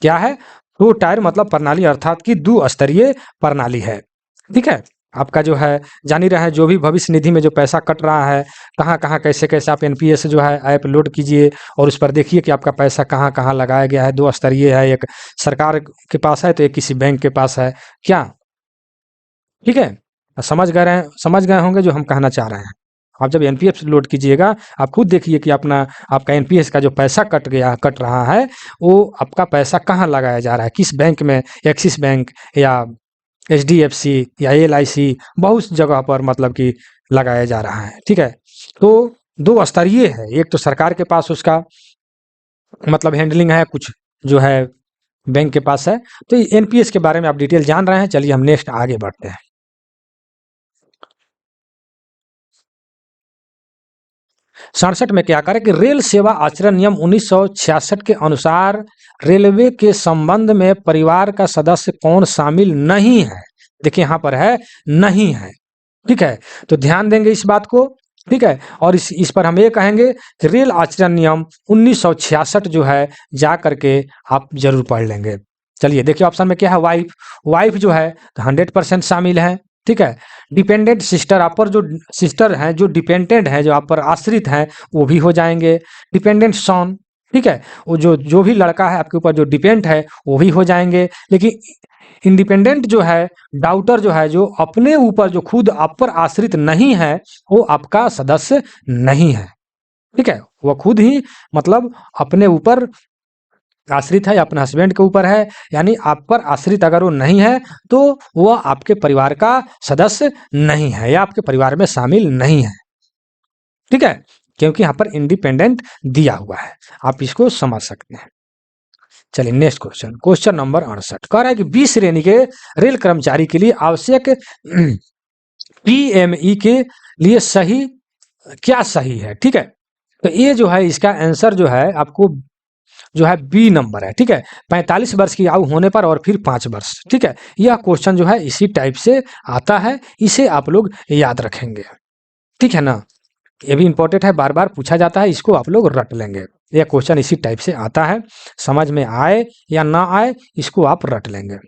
क्या है? 2 टायर मतलब प्रणाली, अर्थात कि 2 स्तरीय प्रणाली है, ठीक है। आपका जो है जान ही रहे हैं, जो भी भविष्य निधि में जो पैसा कट रहा है, कहाँ कहाँ कैसे कैसे आप एनपीएस जो है ऐप लोड कीजिए, और उस पर देखिए कि आपका पैसा कहाँ कहाँ लगाया गया है। 2 स्तरीय है, एक सरकार के पास है, तो एक किसी बैंक के पास है, क्या, ठीक है। समझ गए होंगे जो हम कहना चाह रहे हैं। आप जब एनपीएस लोड कीजिएगा, आप खुद देखिए कि आपका एनपीएस का जो पैसा कट रहा है, वो आपका पैसा कहाँ लगाया जा रहा है, किस बैंक में, एक्सिस बैंक या एचडीएफसी या एलआईसी, बहुत जगह पर मतलब कि लगाया जा रहा है, ठीक है। तो 2 स्तरीय है, एक तो सरकार के पास उसका मतलब हैंडलिंग है, कुछ जो है बैंक के पास है। तो एनपीएस के बारे में आप डिटेल जान रहे हैं, चलिए हम नेक्स्ट आगे बढ़ते हैं। 67 में क्या करें कि रेल सेवा आचरण नियम 1966 के अनुसार रेलवे के संबंध में परिवार का सदस्य कौन शामिल नहीं है। देखिए यहाँ पर है नहीं है, ठीक है। तो ध्यान देंगे इस बात को, ठीक है। और इस पर हम ये कहेंगे कि रेल आचरण नियम 1966 जो है जा करके आप जरूर पढ़ लेंगे। चलिए देखिए ऑप्शन में क्या है, वाइफ जो है 100% शामिल है, ठीक है। डिपेंडेंट सिस्टर, आप पर जो सिस्टर हैं, जो डिपेंडेंट है, जो आप पर आश्रित हैं, वो भी हो जाएंगे। डिपेंडेंट सन, ठीक है, वो जो भी लड़का है आपके ऊपर जो डिपेंड है, वो भी हो जाएंगे। लेकिन इंडिपेंडेंट जो है, डाउटर जो है, जो अपने ऊपर जो खुद आप पर आश्रित नहीं है, वो आपका सदस्य नहीं है, ठीक है। वह खुद ही मतलब अपने ऊपर आश्रित है, या अपने हस्बैंड के ऊपर है, यानी आप पर आश्रित अगर वो नहीं है, तो वह आपके परिवार का सदस्य नहीं है, या आपके परिवार में शामिल नहीं है, ठीक है। क्योंकि यहाँ पर इंडिपेंडेंट दिया हुआ है, आप इसको समझ सकते हैं। चलिए नेक्स्ट क्वेश्चन, क्वेश्चन नंबर 68 कह रहा है कि 20 श्रेणी के रेल कर्मचारी के लिए आवश्यक पीएमई के लिए सही क्या सही है, ठीक है। तो ये जो है इसका आंसर जो है आपको जो है बी नंबर है, ठीक है। 45 वर्ष की आयु होने पर और फिर 5 वर्ष, ठीक है। यह क्वेश्चन जो है इसी टाइप से आता है, इसे आप लोग याद रखेंगे, ठीक है ना। ये भी इंपॉर्टेंट है, बार बार पूछा जाता है, इसको आप लोग रट लेंगे। यह क्वेश्चन इसी टाइप से आता है, समझ में आए या ना आए, इसको आप रट लेंगे।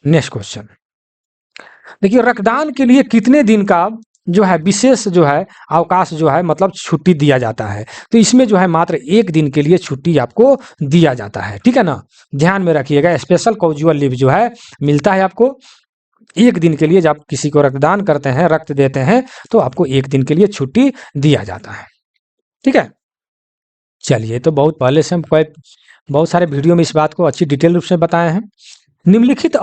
नेक्स्ट क्वेश्चन देखिए, रक्तदान के लिए कितने दिन का जो है विशेष जो है अवकाश जो है मतलब छुट्टी दिया जाता है। तो इसमें जो है मात्र 1 दिन के लिए छुट्टी आपको दिया जाता है, ठीक है ना। ध्यान में रखिएगा, स्पेशल कॉजुअल लीव जो है मिलता है आपको 1 दिन के लिए। जब आप किसी को रक्तदान करते हैं, रक्त देते हैं, तो आपको 1 दिन के लिए छुट्टी दिया जाता है, ठीक है। चलिए, तो बहुत पहले से हम बहुत सारे वीडियो में इस बात को अच्छी डिटेल रूप से बताए हैं। निम्नलिखित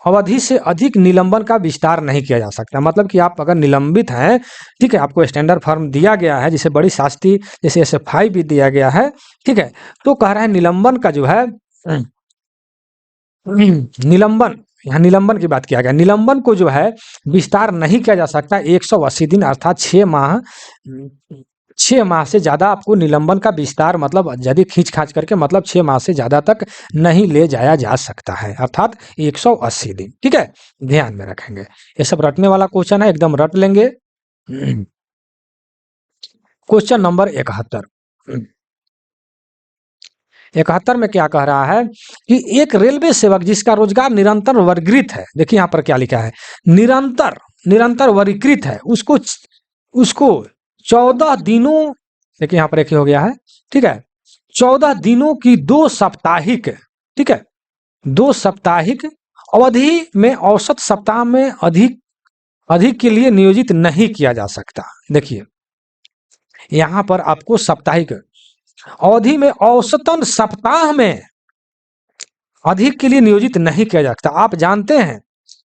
अवधि से अधिक निलंबन का विस्तार नहीं किया जा सकता। मतलब कि आप अगर निलंबित हैं, ठीक है, आपको स्टैंडर्ड फॉर्म दिया गया है, जिसे बड़ी शास्ति जैसे SF5 भी दिया गया है, ठीक है। तो कह रहा है निलंबन का जो है निलंबन, यहाँ निलंबन की बात किया गया, निलंबन को जो है विस्तार नहीं किया जा सकता 180 दिन, अर्थात 6 माह से ज्यादा आपको निलंबन का विस्तार मतलब यदि खींच खाच करके मतलब 6 माह से ज्यादा तक नहीं ले जाया जा सकता है, अर्थात 180 दिन, ठीक है। ध्यान में रखेंगे, ये सब रटने वाला क्वेश्चन है, एकदम रट लेंगे। क्वेश्चन नंबर 71 71 में क्या कह रहा है कि एक रेलवे सेवक जिसका रोजगार निरंतर वर्गीकृत है, देखिए यहाँ पर क्या लिखा है, निरंतर निरंतर वर्गीकृत है, उसको उसको 14 दिनों, देखिए यहाँ पर एक ही हो गया है, ठीक है, 14 दिनों की 2 साप्ताहिक, ठीक है, 2 साप्ताहिक अवधि में औसत सप्ताह में अधिक अधिक के लिए नियोजित नहीं किया जा सकता। देखिए यहाँ पर आपको साप्ताहिक अवधि में औसतन सप्ताह में अधिक के लिए नियोजित नहीं किया जा सकता। आप जानते हैं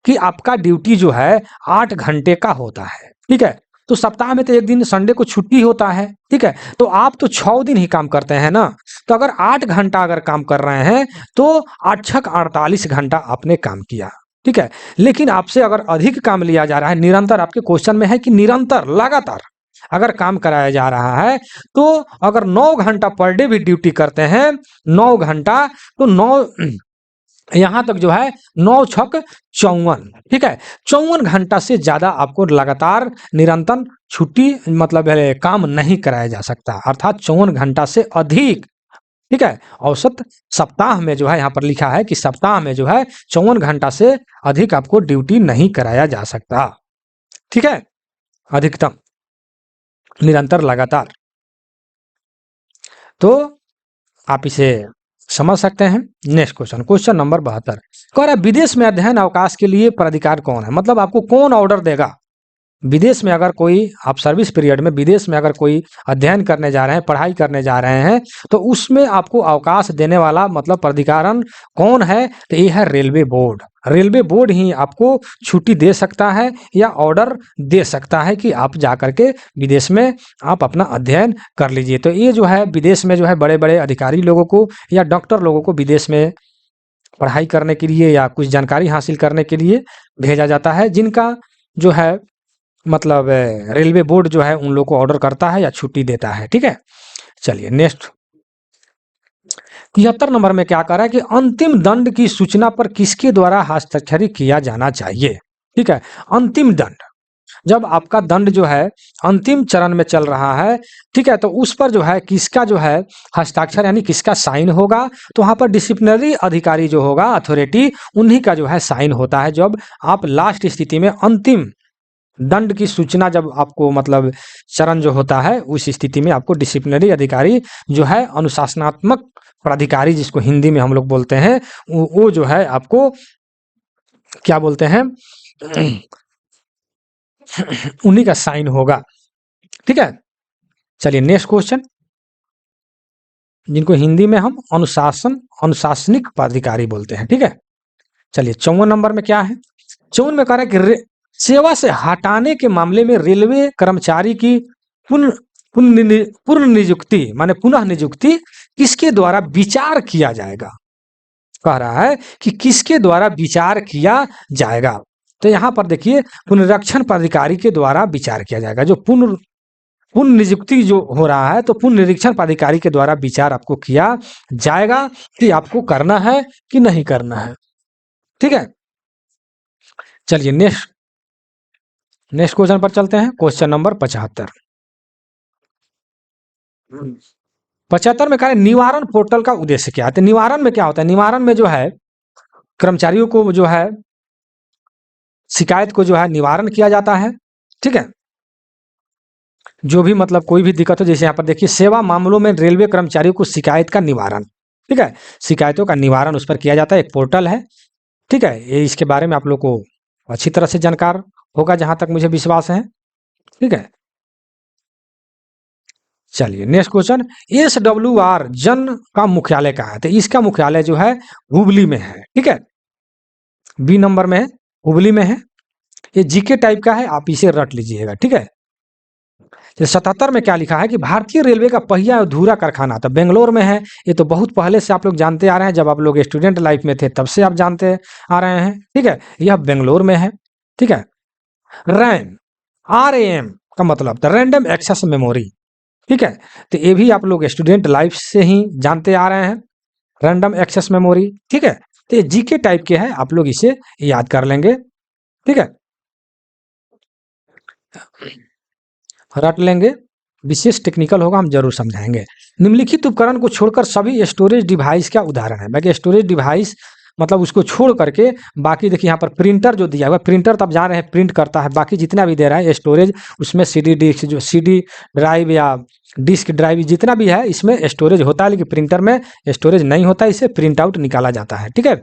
कि आपका ड्यूटी जो है 8 घंटे का होता है, ठीक है, तो सप्ताह में तो एक दिन संडे को छुट्टी होता है, ठीक है, तो आप तो 6 दिन ही काम करते हैं ना, तो अगर 8 घंटा अगर काम कर रहे हैं तो 8 छक 48 घंटा आपने काम किया, ठीक है, लेकिन आपसे अगर अधिक काम लिया जा रहा है, निरंतर आपके क्वेश्चन में है कि निरंतर लगातार अगर काम कराया जा रहा है, तो अगर 9 घंटा पर डे भी ड्यूटी करते हैं, 9 घंटा, तो 9 यहां तक जो है 9 छक 54, ठीक है, 54 घंटा से ज्यादा आपको लगातार निरंतर छुट्टी मतलब काम नहीं कराया जा सकता, अर्थात 54 घंटा से अधिक, ठीक है, औसत सप्ताह में जो है यहाँ पर लिखा है कि सप्ताह में जो है 54 घंटा से अधिक आपको ड्यूटी नहीं कराया जा सकता, ठीक है, अधिकतम निरंतर लगातार। तो आप इसे समझ सकते हैं। नेक्स्ट क्वेश्चन, क्वेश्चन नंबर 72 कह रहा है विदेश में अध्ययन अवकाश के लिए प्राधिकार कौन है, मतलब आपको कौन ऑर्डर देगा, विदेश में अगर कोई आप सर्विस पीरियड में विदेश में अगर कोई अध्ययन करने जा रहे हैं, पढ़ाई करने जा रहे हैं, तो उसमें आपको अवकाश देने वाला मतलब प्राधिकरण कौन है, तो ये है रेलवे बोर्ड। रेलवे बोर्ड ही आपको छुट्टी दे सकता है या ऑर्डर दे सकता है कि आप जा करके विदेश में आप अपना अध्ययन कर लीजिए। तो ये जो है विदेश में जो है बड़े बड़े अधिकारी लोगों को या डॉक्टर लोगों को विदेश में पढ़ाई करने के लिए या कुछ जानकारी हासिल करने के लिए भेजा जाता है, जिनका जो है मतलब रेलवे बोर्ड जो है उन लोग को ऑर्डर करता है या छुट्टी देता है, ठीक है। चलिए नेक्स्ट 73 नंबर में क्या कह रहा है कि अंतिम दंड की सूचना पर किसके द्वारा हस्ताक्षर किया जाना चाहिए, ठीक है, अंतिम दंड, जब आपका दंड जो है अंतिम चरण में चल रहा है, ठीक है, तो उस पर जो है किसका जो है हस्ताक्षर यानी किसका साइन होगा, तो वहां पर डिसिप्लिनरी अधिकारी जो होगा अथॉरिटी, उन्हीं का जो है साइन होता है। जब आप लास्ट स्थिति में अंतिम दंड की सूचना जब आपको मतलब चरण जो होता है उस स्थिति में आपको डिसिप्लिनरी अधिकारी जो है अनुशासनात्मक प्राधिकारी जिसको हिंदी में हम लोग बोलते हैं, वो जो है आपको क्या बोलते हैं उन्हीं का साइन होगा, ठीक है। चलिए नेक्स्ट क्वेश्चन, जिनको हिंदी में हम अनुशासनिक प्राधिकारी बोलते हैं, ठीक है। चलिए 54 नंबर में क्या है, 54 में कह रहा है कि सेवा से हटाने के मामले में रेलवे कर्मचारी की पुनः नियुक्ति माने पुनः नियुक्ति किसके द्वारा विचार किया जाएगा, कह रहा है कि किसके द्वारा विचार किया जाएगा। तो यहाँ पर देखिए पुनरीक्षण प्राधिकारी के द्वारा विचार किया जाएगा। जो पुनः नियुक्ति जो हो रहा है तो पुनः निरीक्षण प्राधिकारी के द्वारा विचार आपको किया जाएगा कि आपको करना है कि नहीं करना है, ठीक है। चलिए नेक्स्ट क्वेश्चन पर चलते हैं, क्वेश्चन नंबर 75। 75 में कह रहे निवारण पोर्टल का उद्देश्य क्या है, तो निवारण में क्या होता है, निवारण में जो है कर्मचारियों को जो है शिकायत को जो है निवारण किया जाता है, ठीक है, जो भी मतलब कोई भी दिक्कत हो, जैसे यहाँ पर देखिए सेवा मामलों में रेलवे कर्मचारियों को शिकायत का निवारण, ठीक है, शिकायतों का निवारण उस पर किया जाता है, एक पोर्टल है, ठीक है, ये इसके बारे में आप लोग को अच्छी तरह से जानकार होगा जहां तक मुझे विश्वास है, ठीक है। चलिए नेक्स्ट क्वेश्चन, SWR जन का मुख्यालय कहाँ है, तो इसका मुख्यालय जो है हुबली में है, ठीक है, बी नंबर में है, हुबली में है। ये जीके टाइप का है, आप इसे रट लीजिएगा, ठीक है। 77 में क्या लिखा है कि भारतीय रेलवे का पहिया अधूरा कारखाना तो बेंगलोर में है। ये तो बहुत पहले से आप लोग जानते आ रहे हैं, जब आप लोग स्टूडेंट लाइफ में थे तब से आप जानते आ रहे हैं, ठीक है, यह बेंगलोर में है, ठीक है। रैम RAM का मतलब तो रैंडम एक्सेस मेमोरी, ठीक है, तो ये भी आप लोग स्टूडेंट लाइफ से ही जानते आ रहे हैं, रैंडम एक्सेस मेमोरी, ठीक है। तो ये जीके टाइप के है, आप लोग इसे याद कर लेंगे, ठीक है, रट लेंगे। विशेष टेक्निकल होगा, हम जरूर समझाएंगे। निम्नलिखित उपकरण को छोड़कर सभी स्टोरेज डिवाइस का उदाहरण है। बाकी स्टोरेज डिवाइस मतलब उसको छोड़ करके बाकी देखिए यहाँ पर प्रिंटर जो दिया हुआ है, प्रिंटर तो आप जान रहे हैं प्रिंट करता है, बाकी जितना भी दे रहा है स्टोरेज, उसमें सीडी डिस्क जो सीडी ड्राइव या डिस्क ड्राइव जितना भी है इसमें स्टोरेज होता है, लेकिन प्रिंटर में स्टोरेज नहीं होता, इसे प्रिंट आउट निकाला जाता है। ठीक है,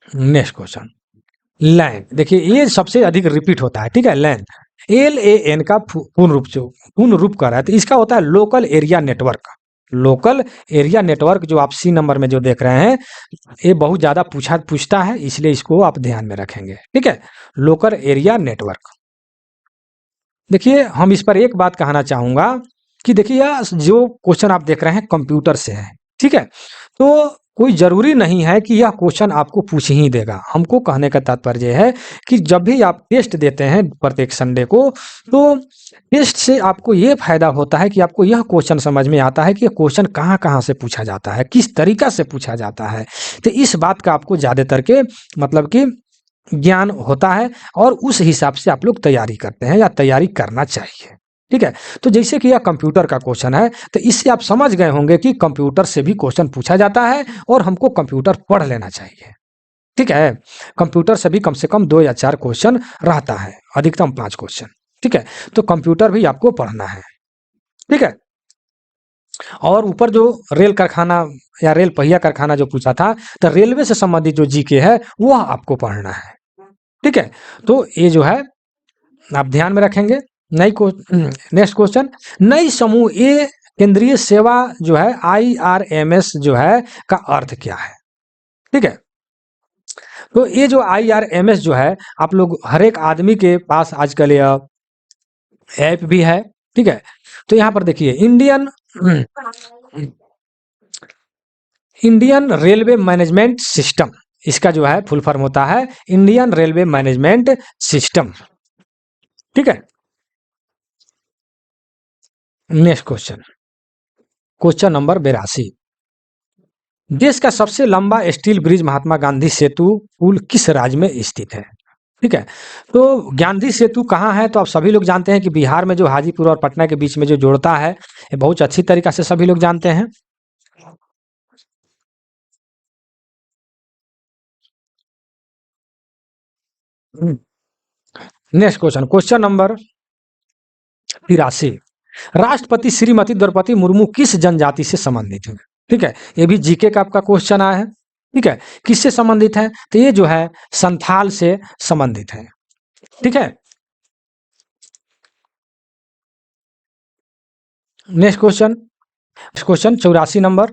नेक्स्ट क्वेश्चन, लैन। देखिए ये सबसे अधिक रिपीट होता है। ठीक है, लैन, LAN का पूर्ण रूप कर रहा है, तो इसका होता है local area network. Local area network जो आप सी नंबर में जो देख रहे हैं, ये बहुत ज्यादा पूछता है, इसलिए इसको आप ध्यान में रखेंगे। ठीक है, लोकल एरिया नेटवर्क। देखिए हम इस पर एक बात कहना चाहूंगा कि देखिए यह जो क्वेश्चन आप देख रहे हैं कंप्यूटर से है। ठीक है, तो कोई जरूरी नहीं है कि यह क्वेश्चन आपको पूछ ही देगा। हमको कहने का तात्पर्य है कि जब भी आप टेस्ट देते हैं प्रत्येक संडे को, तो टेस्ट से आपको ये फायदा होता है कि आपको यह क्वेश्चन समझ में आता है कि यह क्वेश्चन कहाँ कहाँ से पूछा जाता है, किस तरीका से पूछा जाता है। तो इस बात का आपको ज्यादातर के मतलब कि ज्ञान होता है, और उस हिसाब से आप लोग तैयारी करते हैं या तैयारी करना चाहिए। ठीक है, तो जैसे कि यह कंप्यूटर का क्वेश्चन है, तो इससे आप समझ गए होंगे कि कंप्यूटर से भी क्वेश्चन पूछा जाता है और हमको कंप्यूटर पढ़ लेना चाहिए। ठीक है, कंप्यूटर से भी कम से कम 2 या 4 क्वेश्चन रहता है, अधिकतम 5 क्वेश्चन। ठीक है, तो कंप्यूटर भी आपको पढ़ना है। ठीक है, और ऊपर जो रेल कारखाना या रेल पहिया कारखाना जो पूछा था, तो रेलवे से संबंधित जो जीके है वह आपको पढ़ना है। ठीक है, तो ये जो है आप ध्यान में रखेंगे। नेक्स्ट क्वेश्चन, नई समूह ए केंद्रीय सेवा जो है IRMS जो है का अर्थ क्या है। ठीक है, तो ये जो IRMS जो है, आप लोग हर एक आदमी के पास आजकल यह ऐप भी है। ठीक है, तो यहाँ पर देखिए इंडियन रेलवे मैनेजमेंट सिस्टम, इसका जो है फुल फॉर्म होता है इंडियन रेलवे मैनेजमेंट सिस्टम। ठीक है, नेक्स्ट क्वेश्चन, क्वेश्चन नंबर 82, देश का सबसे लंबा स्टील ब्रिज महात्मा गांधी सेतु पुल किस राज्य में स्थित है। ठीक है, तो गांधी सेतु कहाँ है, तो आप सभी लोग जानते हैं कि बिहार में जो हाजीपुर और पटना के बीच में जो जोड़ता है, ये बहुत अच्छी तरीका से सभी लोग जानते हैं। नेक्स्ट क्वेश्चन, क्वेश्चन नंबर 83, राष्ट्रपति श्रीमती द्रौपदी मुर्मू किस जनजाति से संबंधित है। ठीक है, ये भी जीके का आपका क्वेश्चन आया है। ठीक है, किससे संबंधित है, तो ये जो है संथाल से संबंधित है। ठीक है, नेक्स्ट क्वेश्चन, क्वेश्चन 84 नंबर,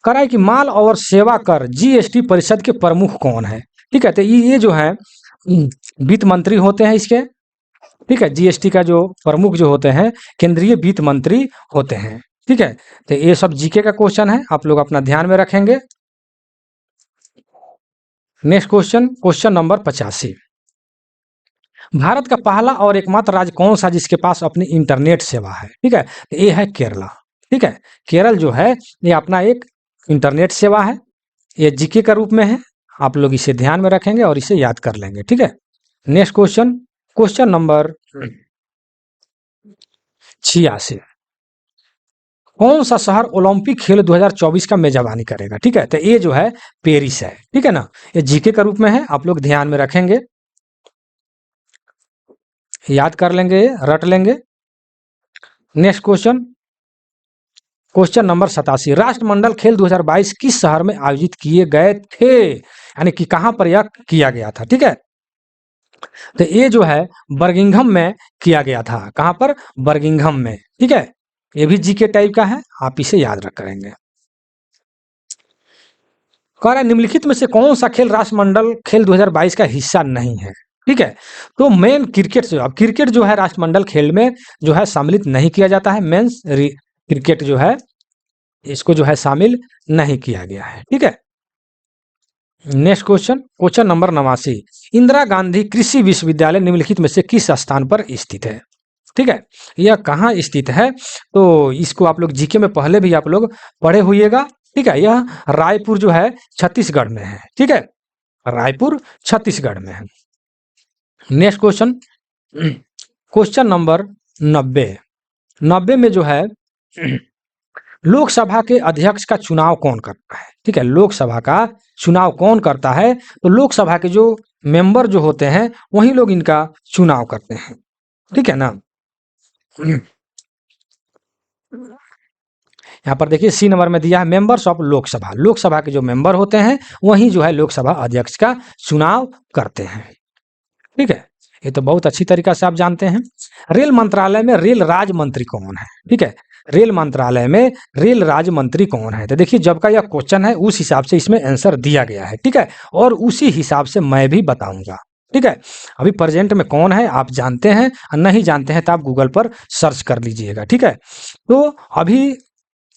कराए कि माल और सेवा कर GST परिषद के प्रमुख कौन है। ठीक है, तो ये जो है वित्त मंत्री होते हैं इसके। ठीक है, GST का जो प्रमुख जो होते हैं केंद्रीय वित्त मंत्री होते हैं। ठीक है, तो ये सब जीके का क्वेश्चन है, आप लोग अपना ध्यान में रखेंगे। Next question, question number 85, Bharat का पहला और एकमात्र राज्य कौन सा जिसके पास अपनी इंटरनेट सेवा है। ठीक है, तो ये है केरला। ठीक है, केरल जो है ये अपना एक इंटरनेट सेवा है, ये जीके का रूप में है, आप लोग इसे ध्यान में रखेंगे और इसे याद कर लेंगे। ठीक है, नेक्स्ट क्वेश्चन, क्वेश्चन नंबर 86, कौन सा शहर ओलंपिक खेल 2024 का मेजबानी करेगा। ठीक है, तो ये जो है पेरिस है। ठीक है ना, ये जीके का रूप में है, आप लोग ध्यान में रखेंगे, याद कर लेंगे, रट लेंगे। नेक्स्ट क्वेश्चन, क्वेश्चन नंबर 87, राष्ट्रमंडल खेल 2022 किस शहर में आयोजित किए गए थे, यानी कि कहां पर यह किया गया था। ठीक है, तो ये जो है बर्मिंघम में किया गया था। कहां पर, बर्मिंघम में। ठीक है, ये भी जीके टाइप का है, आप इसे याद रख करेंगे। कह रहा है निम्नलिखित में से कौन सा खेल राष्ट्रमंडल खेल 2022 का हिस्सा नहीं है। ठीक है, तो मेन क्रिकेट जो, अब क्रिकेट जो है राष्ट्रमंडल खेल में जो है सम्मिलित नहीं किया जाता है, मेंस क्रिकेट जो है इसको जो है शामिल नहीं किया गया है। ठीक है, next question, question number 89, Indira Gandhi कृषि विश्वविद्यालय निम्नलिखित में से किस स्थान पर स्थित है। ठीक है, यह कहाँ स्थित है, तो इसको आप लोग जीके में पहले भी आप लोग पढ़े हुएगा। ठीक है, यह रायपुर जो है छत्तीसगढ़ में है। ठीक है, रायपुर छत्तीसगढ़ में है। नेक्स्ट क्वेश्चन, क्वेश्चन नंबर 90, 90 में जो है लोकसभा के अध्यक्ष का चुनाव कौन करता है? ठीक है, लोकसभा का चुनाव कौन करता है? तो लोकसभा के जो मेंबर जो होते हैं वही लोग इनका चुनाव करते हैं। ठीक है ना। यहाँ पर देखिए सी नंबर में दिया है मेंबर्स ऑफ लोकसभा। लोकसभा के जो मेंबर होते हैं वही जो है लोकसभा अध्यक्ष का चुनाव करते हैं। ठीक है, ये तो बहुत अच्छी तरीका से आप जानते हैं। रेल मंत्रालय में रेल राज्य मंत्री कौन है? ठीक है, रेल मंत्रालय में रेल राज्य मंत्री कौन है? तो देखिए जब का यह क्वेश्चन है उस हिसाब से इसमें आंसर दिया गया है। ठीक है, और उसी हिसाब से मैं भी बताऊंगा। ठीक है, अभी प्रेजेंट में कौन है आप जानते हैं, नहीं जानते हैं तो आप गूगल पर सर्च कर लीजिएगा। ठीक है, तो अभी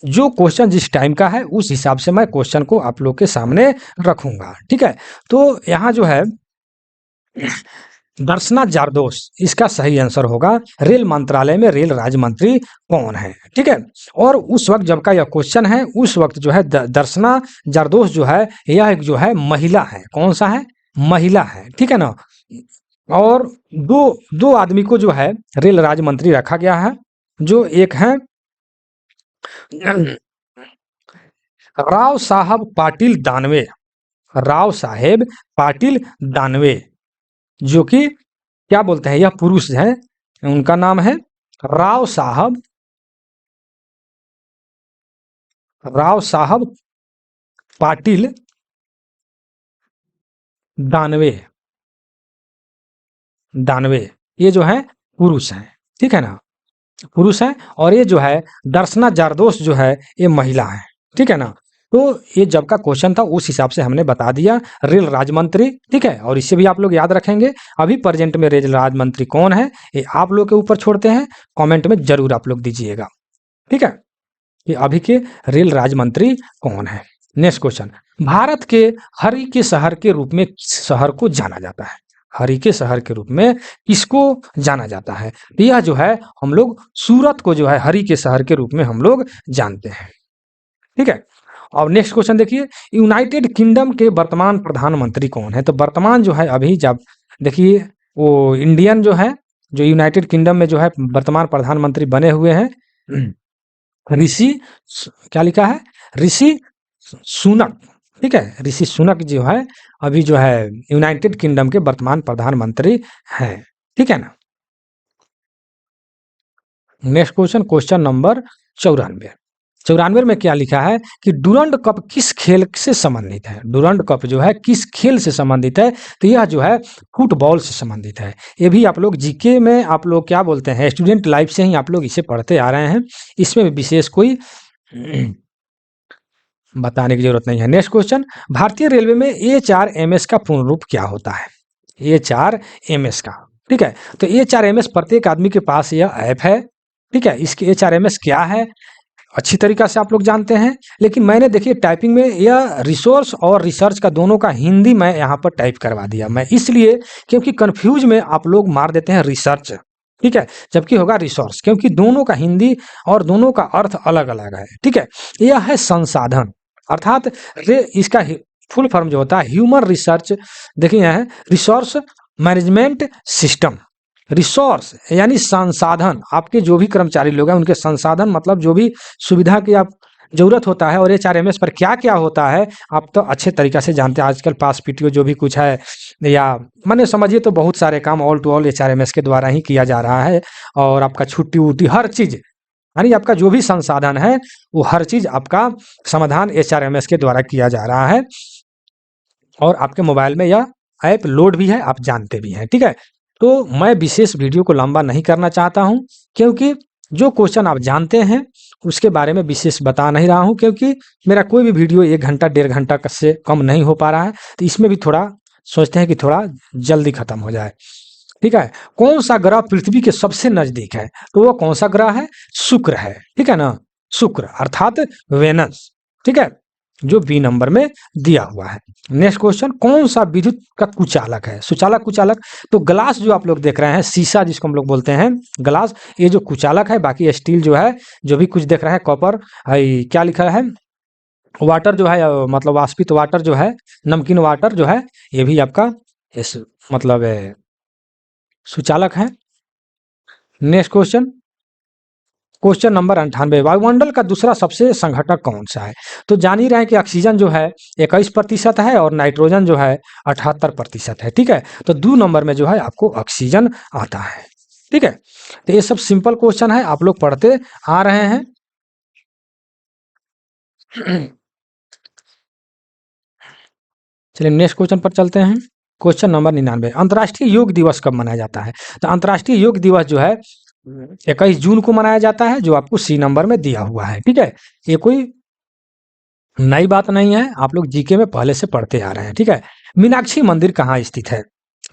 जो क्वेश्चन जिस टाइम का है उस हिसाब से मैं क्वेश्चन को आप लोग के सामने रखूंगा। ठीक है, तो यहाँ जो है दर्शना जारदोस, इसका सही आंसर होगा रेल मंत्रालय में रेल राज्य मंत्री कौन है? ठीक है, और उस वक्त जब का यह क्वेश्चन है उस वक्त जो है दर्शना जारदोस जो है यह एक जो है महिला है। कौन सा है? महिला है। ठीक है ना। और दो दो आदमी को जो है रेल राज्य मंत्री रखा गया है, जो एक है राव साहब पाटिल दानवे। राव साहेब पाटिल दानवे, जो कि क्या बोलते हैं यह पुरुष है, उनका नाम है राव साहब पाटिल दानवे। दानवे ये जो है पुरुष है। ठीक है ना, पुरुष है। और ये जो है दर्शना जारदोस जो है ये महिला है। ठीक है ना, तो ये जब का क्वेश्चन था उस हिसाब से हमने बता दिया रेल राज्य मंत्री। ठीक है, और इससे भी आप लोग याद रखेंगे अभी प्रेजेंट में रेल राज्य मंत्री कौन है ये आप लोग के ऊपर छोड़ते हैं, कमेंट में जरूर आप लोग दीजिएगा। ठीक है, कि अभी के रेल राज्य मंत्री कौन है। नेक्स्ट क्वेश्चन, भारत के हरि के शहर के रूप में शहर को जाना जाता है? हरि के शहर के रूप में किसको जाना जाता है? यह जो है हम लोग सूरत को जो है हरि के शहर के रूप में हम लोग जानते हैं। ठीक है, और नेक्स्ट क्वेश्चन देखिए, यूनाइटेड किंगडम के वर्तमान प्रधानमंत्री कौन है? तो वर्तमान जो है अभी जब देखिए वो इंडियन जो है जो यूनाइटेड किंगडम में जो है वर्तमान प्रधानमंत्री बने हुए हैं ऋषि, क्या लिखा है? ऋषि सुनक। ठीक है, ऋषि सुनक जो है अभी जो है यूनाइटेड किंगडम के वर्तमान प्रधानमंत्री हैं। ठीक है ना। Next question, question number 94। 94 में क्या लिखा है कि डुरंड कप किस खेल से संबंधित है? डुरंड कप जो है किस खेल से संबंधित है? तो यह जो है फुटबॉल से संबंधित है। ये भी आप लोग जीके में आप लोग क्या बोलते हैं स्टूडेंट लाइफ से ही आप लोग इसे पढ़ते आ रहे हैं, इसमें विशेष कोई बताने की जरूरत नहीं है। नेक्स्ट क्वेश्चन, भारतीय रेलवे में एचआरएमएस का पूर्ण रूप क्या होता है? एचआरएमएस का। ठीक है, तो एचआरएमएस प्रत्येक आदमी के पास यह ऐप है। ठीक है, इसके एचआरएमएस क्या है अच्छी तरीका से आप लोग जानते हैं, लेकिन मैंने देखिए टाइपिंग में यह रिसोर्स और रिसर्च का दोनों का हिंदी मैं यहाँ पर टाइप करवा दिया मैं, इसलिए क्योंकि कंफ्यूज में आप लोग मार देते हैं रिसर्च। ठीक है, जबकि होगा रिसोर्स, क्योंकि दोनों का हिंदी और दोनों का अर्थ अलग अलग है। ठीक है, यह है संसाधन, अर्थात इसका फुल फॉर्म जो होता है ह्यूमन रिसर्च। देखिए है रिसोर्स मैनेजमेंट सिस्टम। रिसोर्स यानी संसाधन, आपके जो भी कर्मचारी लोग हैं उनके संसाधन मतलब जो भी सुविधा की आप जरूरत होता है। और एचआरएमएस पर क्या क्या होता है आप तो अच्छे तरीका से जानते हैं। आजकल पास पीटीओ जो भी कुछ है या माने समझिए तो बहुत सारे काम ऑल टू ऑल एचआरएमएस के द्वारा ही किया जा रहा है। और आपका छुट्टी उट्टी हर चीज यानी आपका जो भी संसाधन है वो हर चीज आपका समाधान एचआरएमएस के द्वारा किया जा रहा है। और आपके मोबाइल में यह ऐप लोड भी है, आप जानते भी हैं। ठीक है, तो मैं विशेष वीडियो को लंबा नहीं करना चाहता हूं, क्योंकि जो क्वेश्चन आप जानते हैं उसके बारे में विशेष बता नहीं रहा हूं, क्योंकि मेरा कोई भी वीडियो 1 घंटा 1.5 घंटा से कम नहीं हो पा रहा है। तो इसमें भी थोड़ा सोचते हैं कि थोड़ा जल्दी खत्म हो जाए। ठीक है, कौन सा ग्रह पृथ्वी के सबसे नजदीक है? तो वो कौन सा ग्रह है? शुक्र है। ठीक है ना, शुक्र अर्थात वेनस। ठीक है, जो बी नंबर में दिया हुआ है। नेक्स्ट क्वेश्चन, कौन सा विद्युत का कुचालक है? सुचालक कुचालक, तो ग्लास जो आप लोग देख रहे हैं शीशा जिसको हम लोग बोलते हैं ग्लास, ये जो कुचालक है। बाकी स्टील जो है जो भी कुछ देख रहे हैं कॉपर, क्या लिखा है वाटर जो है मतलब वाष्पित वाटर जो है नमकीन वाटर जो है ये भी आपका इस मतलब सुचालक है। नेक्स्ट क्वेश्चन, क्वेश्चन नंबर 98, वायुमंडल का दूसरा सबसे संघटक कौन सा है? तो जान ही रहे हैं कि ऑक्सीजन जो है 21% है और नाइट्रोजन जो है 78% है। ठीक है, तो 2 नंबर में जो है आपको ऑक्सीजन आता है। ठीक है, तो ये सब सिंपल क्वेश्चन है, आप लोग पढ़ते आ रहे हैं। चलिए नेक्स्ट क्वेश्चन पर चलते हैं। क्वेश्चन नंबर 99, अंतर्राष्ट्रीय योग दिवस कब मनाया जाता है? तो अंतर्राष्ट्रीय योग दिवस जो है 21 जून को मनाया जाता है, जो आपको सी नंबर में दिया हुआ है। ठीक है, ये कोई नई बात नहीं है, आप लोग जीके में पहले से पढ़ते आ रहे हैं। ठीक है, मीनाक्षी मंदिर कहाँ स्थित है?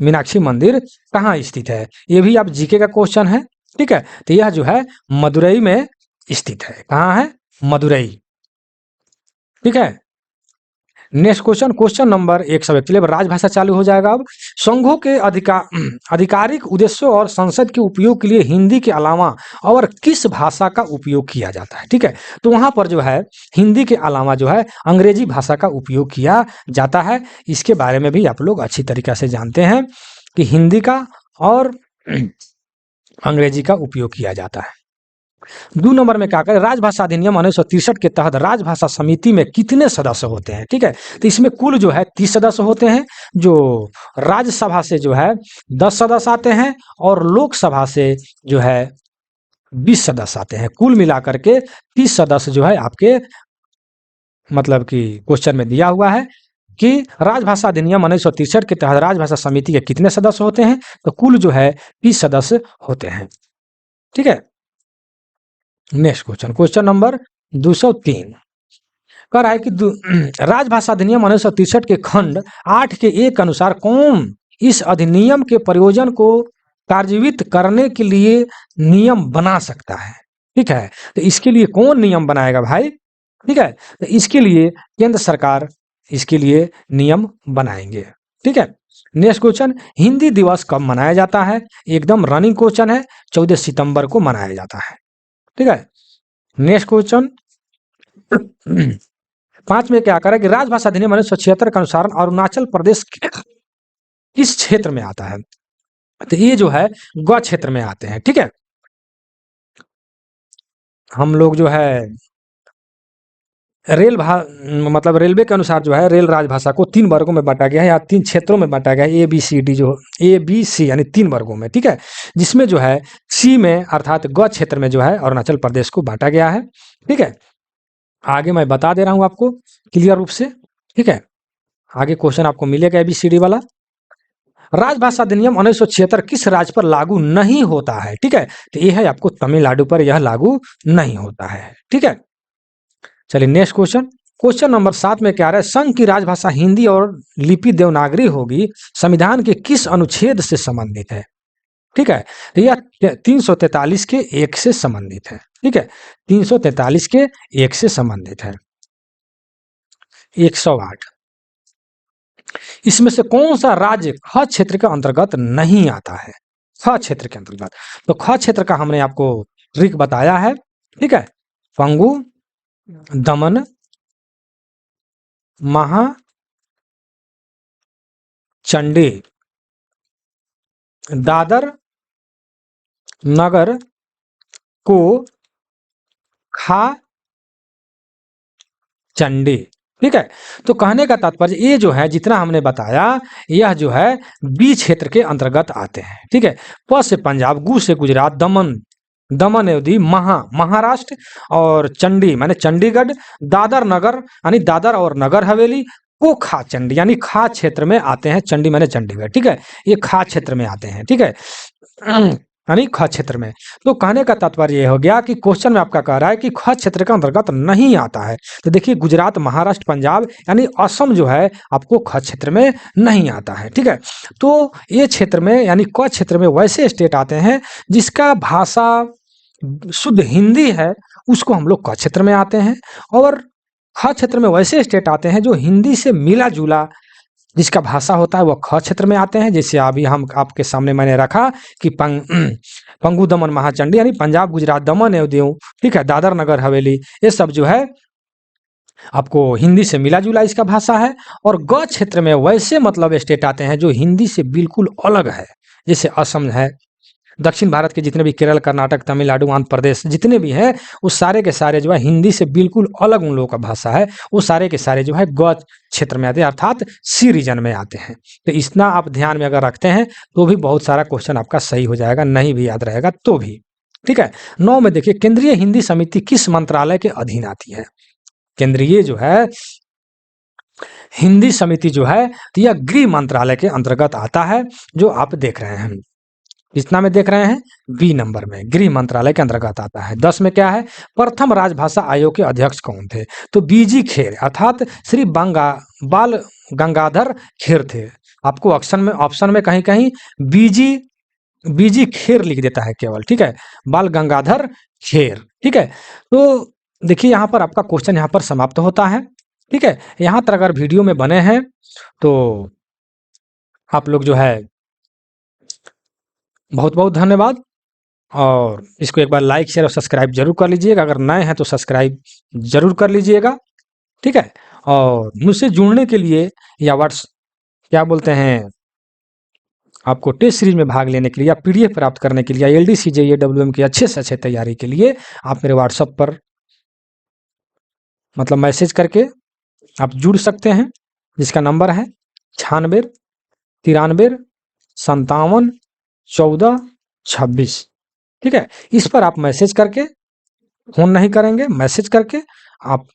मीनाक्षी मंदिर कहाँ स्थित है? ये भी आप जीके का क्वेश्चन है। ठीक है, तो यह जो है मदुरई में स्थित है। कहाँ है? मदुरई। ठीक है, नेक्स्ट क्वेश्चन, क्वेश्चन नंबर 101। चलिए राजभाषा चालू हो जाएगा अब। संघों के आधिकारिक उद्देश्यों और संसद के उपयोग के लिए हिंदी के अलावा और किस भाषा का उपयोग किया जाता है? ठीक है, तो वहां पर जो है हिंदी के अलावा जो है अंग्रेजी भाषा का उपयोग किया जाता है। इसके बारे में भी आप लोग अच्छी तरीके से जानते हैं कि हिंदी का और अंग्रेजी का उपयोग किया जाता है। 2 नंबर में क्या करें, राजभाषा अधिनियम 1963 के तहत राजभाषा समिति में कितने सदस्य होते हैं? ठीक है, तो इसमें कुल जो है 30 सदस्य होते हैं, जो राज्यसभा से जो है 10 सदस्य आते हैं और लोकसभा से जो है 20 सदस्य आते हैं। कुल मिलाकर के 30 सदस्य जो है आपके मतलब कि क्वेश्चन में दिया हुआ है कि राजभाषा अधिनियम 1963 के तहत राजभाषा समिति के कितने सदस्य होते हैं? तो कुल जो है 30 सदस्य होते हैं। ठीक है, नेक्स्ट क्वेश्चन, क्वेश्चन नंबर 203 कह रहा है कि राजभाषा अधिनियम 1963 के खंड 8 के 1 अनुसार कौन इस अधिनियम के प्रयोजन को कार्यान्वित करने के लिए नियम बना सकता है? ठीक है, तो इसके लिए कौन नियम बनाएगा भाई? ठीक है, तो इसके लिए केंद्र सरकार इसके लिए नियम बनाएंगे। ठीक है, नेक्स्ट क्वेश्चन, हिंदी दिवस कब मनाया जाता है? एकदम रनिंग क्वेश्चन है, 14 सितंबर को मनाया जाता है। ठीक है, नेक्स्ट क्वेश्चन 5 में क्या करें कि राजभाषा अधिनियम 1976 के अनुसार अरुणाचल प्रदेश किस क्षेत्र में आता है? तो ये जो है ग क्षेत्र में आते हैं। ठीक है, हम लोग जो है मतलब रेलवे के अनुसार जो है रेल राजभाषा को 3 वर्गों में बांटा गया है या 3 क्षेत्रों में बांटा गया है, ABCD जो ABC यानी 3 वर्गों में। ठीक है, जिसमें जो है सी में अर्थात ग क्षेत्र में जो है अरुणाचल प्रदेश को बांटा गया है। ठीक है, आगे मैं बता दे रहा हूं आपको क्लियर रूप से। ठीक है, आगे क्वेश्चन आपको मिलेगा ABCD वाला। राजभाषा अधिनियम 1976 किस राज्य पर लागू नहीं होता है? ठीक है, तो ये है आपको तमिलनाडु पर यह लागू नहीं होता है। ठीक है, चलिए नेक्स्ट क्वेश्चन, क्वेश्चन नंबर 7 में क्या रहा है, संघ की राजभाषा हिंदी और लिपि देवनागरी होगी, संविधान के किस अनुच्छेद से संबंधित है? ठीक है, तो यह 343 के 1 से संबंधित है। ठीक है, 343 के 1 से संबंधित है। 108, इसमें से कौन सा राज्य ख क्षेत्र के अंतर्गत नहीं आता है? ख क्षेत्र के अंतर्गत, तो ख क्षेत्र का हमने आपको ट्रिक बताया है। ठीक है, पंगु, दमन, महा, चंडी, दादर, नगर, को, खा, चंडी। ठीक है, तो कहने का तात्पर्य ये जो है जितना हमने बताया यह जो है बी क्षेत्र के अंतर्गत आते हैं। ठीक है, प से पंजाब, गु से गुजरात, दमन अवधि, महाराष्ट्र और चंडी माने चंडीगढ़, दादर नगर यानी दादर और नगर हवेली, को खा चंडी यानी खा क्षेत्र में आते हैं। चंडी माने चंडीगढ़। ठीक है, ये खा क्षेत्र में आते हैं। ठीक है, यानी ख क्षेत्र में। तो कहने का तात्पर्य यह हो गया कि क्वेश्चन में आपका कह रहा है कि ख क्षेत्र के अंतर्गत नहीं आता है। तो देखिए गुजरात, महाराष्ट्र, पंजाब यानी असम जो है आपको ख क्षेत्र में नहीं आता है। ठीक है, तो ये क्षेत्र में यानी क क्षेत्र में वैसे स्टेट आते हैं जिसका भाषा शुद्ध हिंदी है, उसको हम लोग क क्षेत्र में आते हैं। और ख क्षेत्र में वैसे स्टेट आते हैं जो हिंदी से मिला जुला जिसका भाषा होता है वह ख क्षेत्र में आते हैं। जैसे अभी हम आपके सामने मैंने रखा कि पंगु, दमन, महाचंडी यानी पंजाब, गुजरात, दमन एवं दीव। ठीक है, दादर नगर हवेली, ये सब जो है आपको हिंदी से मिला जुला इसका भाषा है। और ग क्षेत्र में वैसे मतलब स्टेट आते हैं जो हिंदी से बिल्कुल अलग है, जैसे असम है, दक्षिण भारत के जितने भी केरल, कर्नाटक, तमिलनाडु, आंध्र प्रदेश जितने भी हैं, वो सारे के सारे जो है हिंदी से बिल्कुल अलग उन लोगों का भाषा है। वो सारे के सारे जो है ग क्षेत्र में आते हैं, अर्थात सी रीजन में आते हैं। तो इतना आप ध्यान में अगर रखते हैं तो भी बहुत सारा क्वेश्चन आपका सही हो जाएगा, नहीं भी याद रहेगा तो भी। ठीक है। 9 में देखिए, केंद्रीय हिंदी समिति किस मंत्रालय के अधीन आती है? केंद्रीय जो है हिंदी समिति जो है, तो यह गृह मंत्रालय के अंतर्गत आता है, जो आप देख रहे हैं। कितना में देख रहे हैं? बी नंबर में, गृह मंत्रालय के अंतर्गत आता है। 10 में क्या है? प्रथम राजभाषा आयोग के अध्यक्ष कौन थे? तो बीजी खेर, अर्थात श्री बाल गंगाधर खेर थे। आपको ऑप्शन में कहीं कहीं बीजी खेर लिख देता है केवल, ठीक है, बाल गंगाधर खेर। ठीक है। तो देखिए यहाँ पर आपका क्वेश्चन यहाँ पर समाप्त होता है। ठीक है। यहाँ तक अगर वीडियो में बने हैं तो आप लोग जो है बहुत बहुत धन्यवाद, और इसको एक बार लाइक शेयर और सब्सक्राइब जरूर कर लीजिएगा। अगर नए हैं तो सब्सक्राइब जरूर कर लीजिएगा। ठीक है। और मुझसे जुड़ने के लिए या क्या बोलते हैं, आपको टेस्ट सीरीज में भाग लेने के लिए या पीडीएफ प्राप्त करने के लिए या एलडीसी जेईई डब्ल्यूएम की अच्छे से अच्छे तैयारी के लिए आप मेरे व्हाट्सएप पर मतलब मैसेज करके आप जुड़ सकते हैं, जिसका नंबर है 96 93 57 14 26। ठीक है। इस पर आप मैसेज करके, फोन नहीं करेंगे, मैसेज करके आप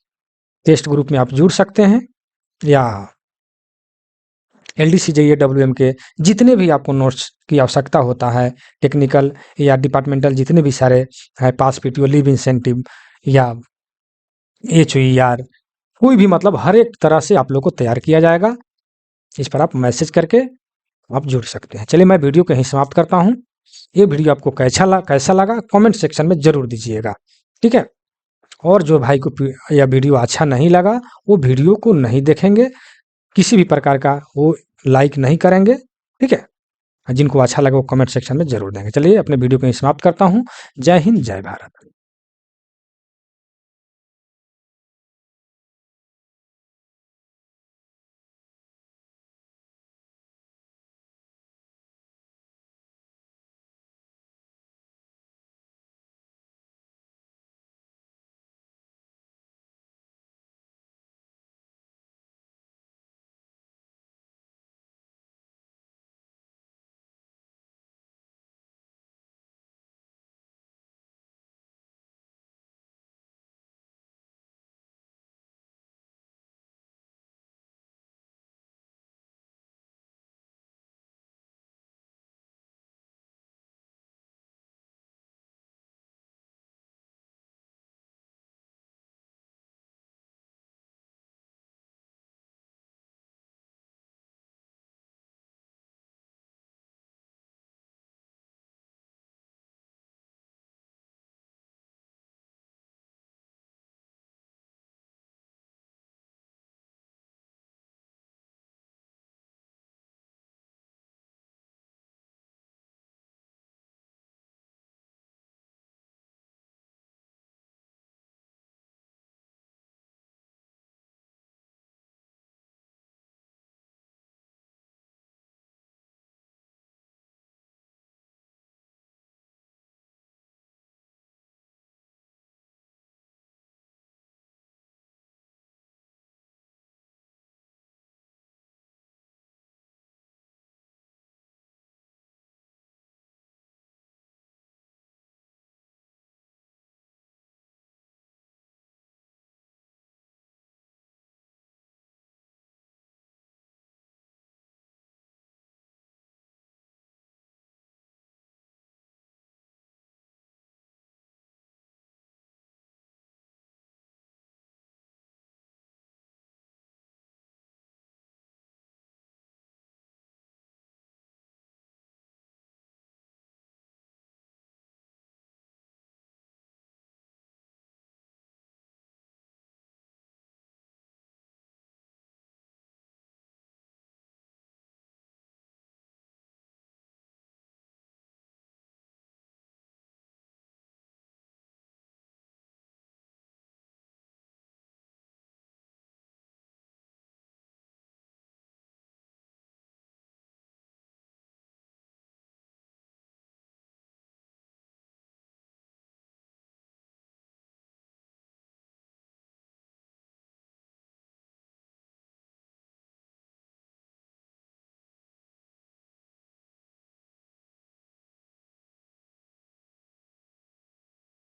टेस्ट ग्रुप में आप जुड़ सकते हैं, या एलडीसी जेईई डब्ल्यूएम के जितने भी आपको नोट्स की आवश्यकता होता है, टेक्निकल या डिपार्टमेंटल जितने भी सारे है, पास पीटीओ, लीव इंसेंटिव या HOER, कोई भी मतलब हर एक तरह से आप लोग को तैयार किया जाएगा। इस पर आप मैसेज करके आप जुड़ सकते हैं। चलिए मैं वीडियो को यहीं समाप्त करता हूँ। ये वीडियो आपको कैसा लगा कमेंट सेक्शन में जरूर दीजिएगा। ठीक है। और जो भाई को यह वीडियो अच्छा नहीं लगा वो वीडियो को नहीं देखेंगे, किसी भी प्रकार का वो लाइक नहीं करेंगे। ठीक है। जिनको अच्छा लगा वो कमेंट सेक्शन में जरूर देंगे। चलिए अपने वीडियो को यहीं समाप्त करता हूँ। जय हिंद, जय भारत।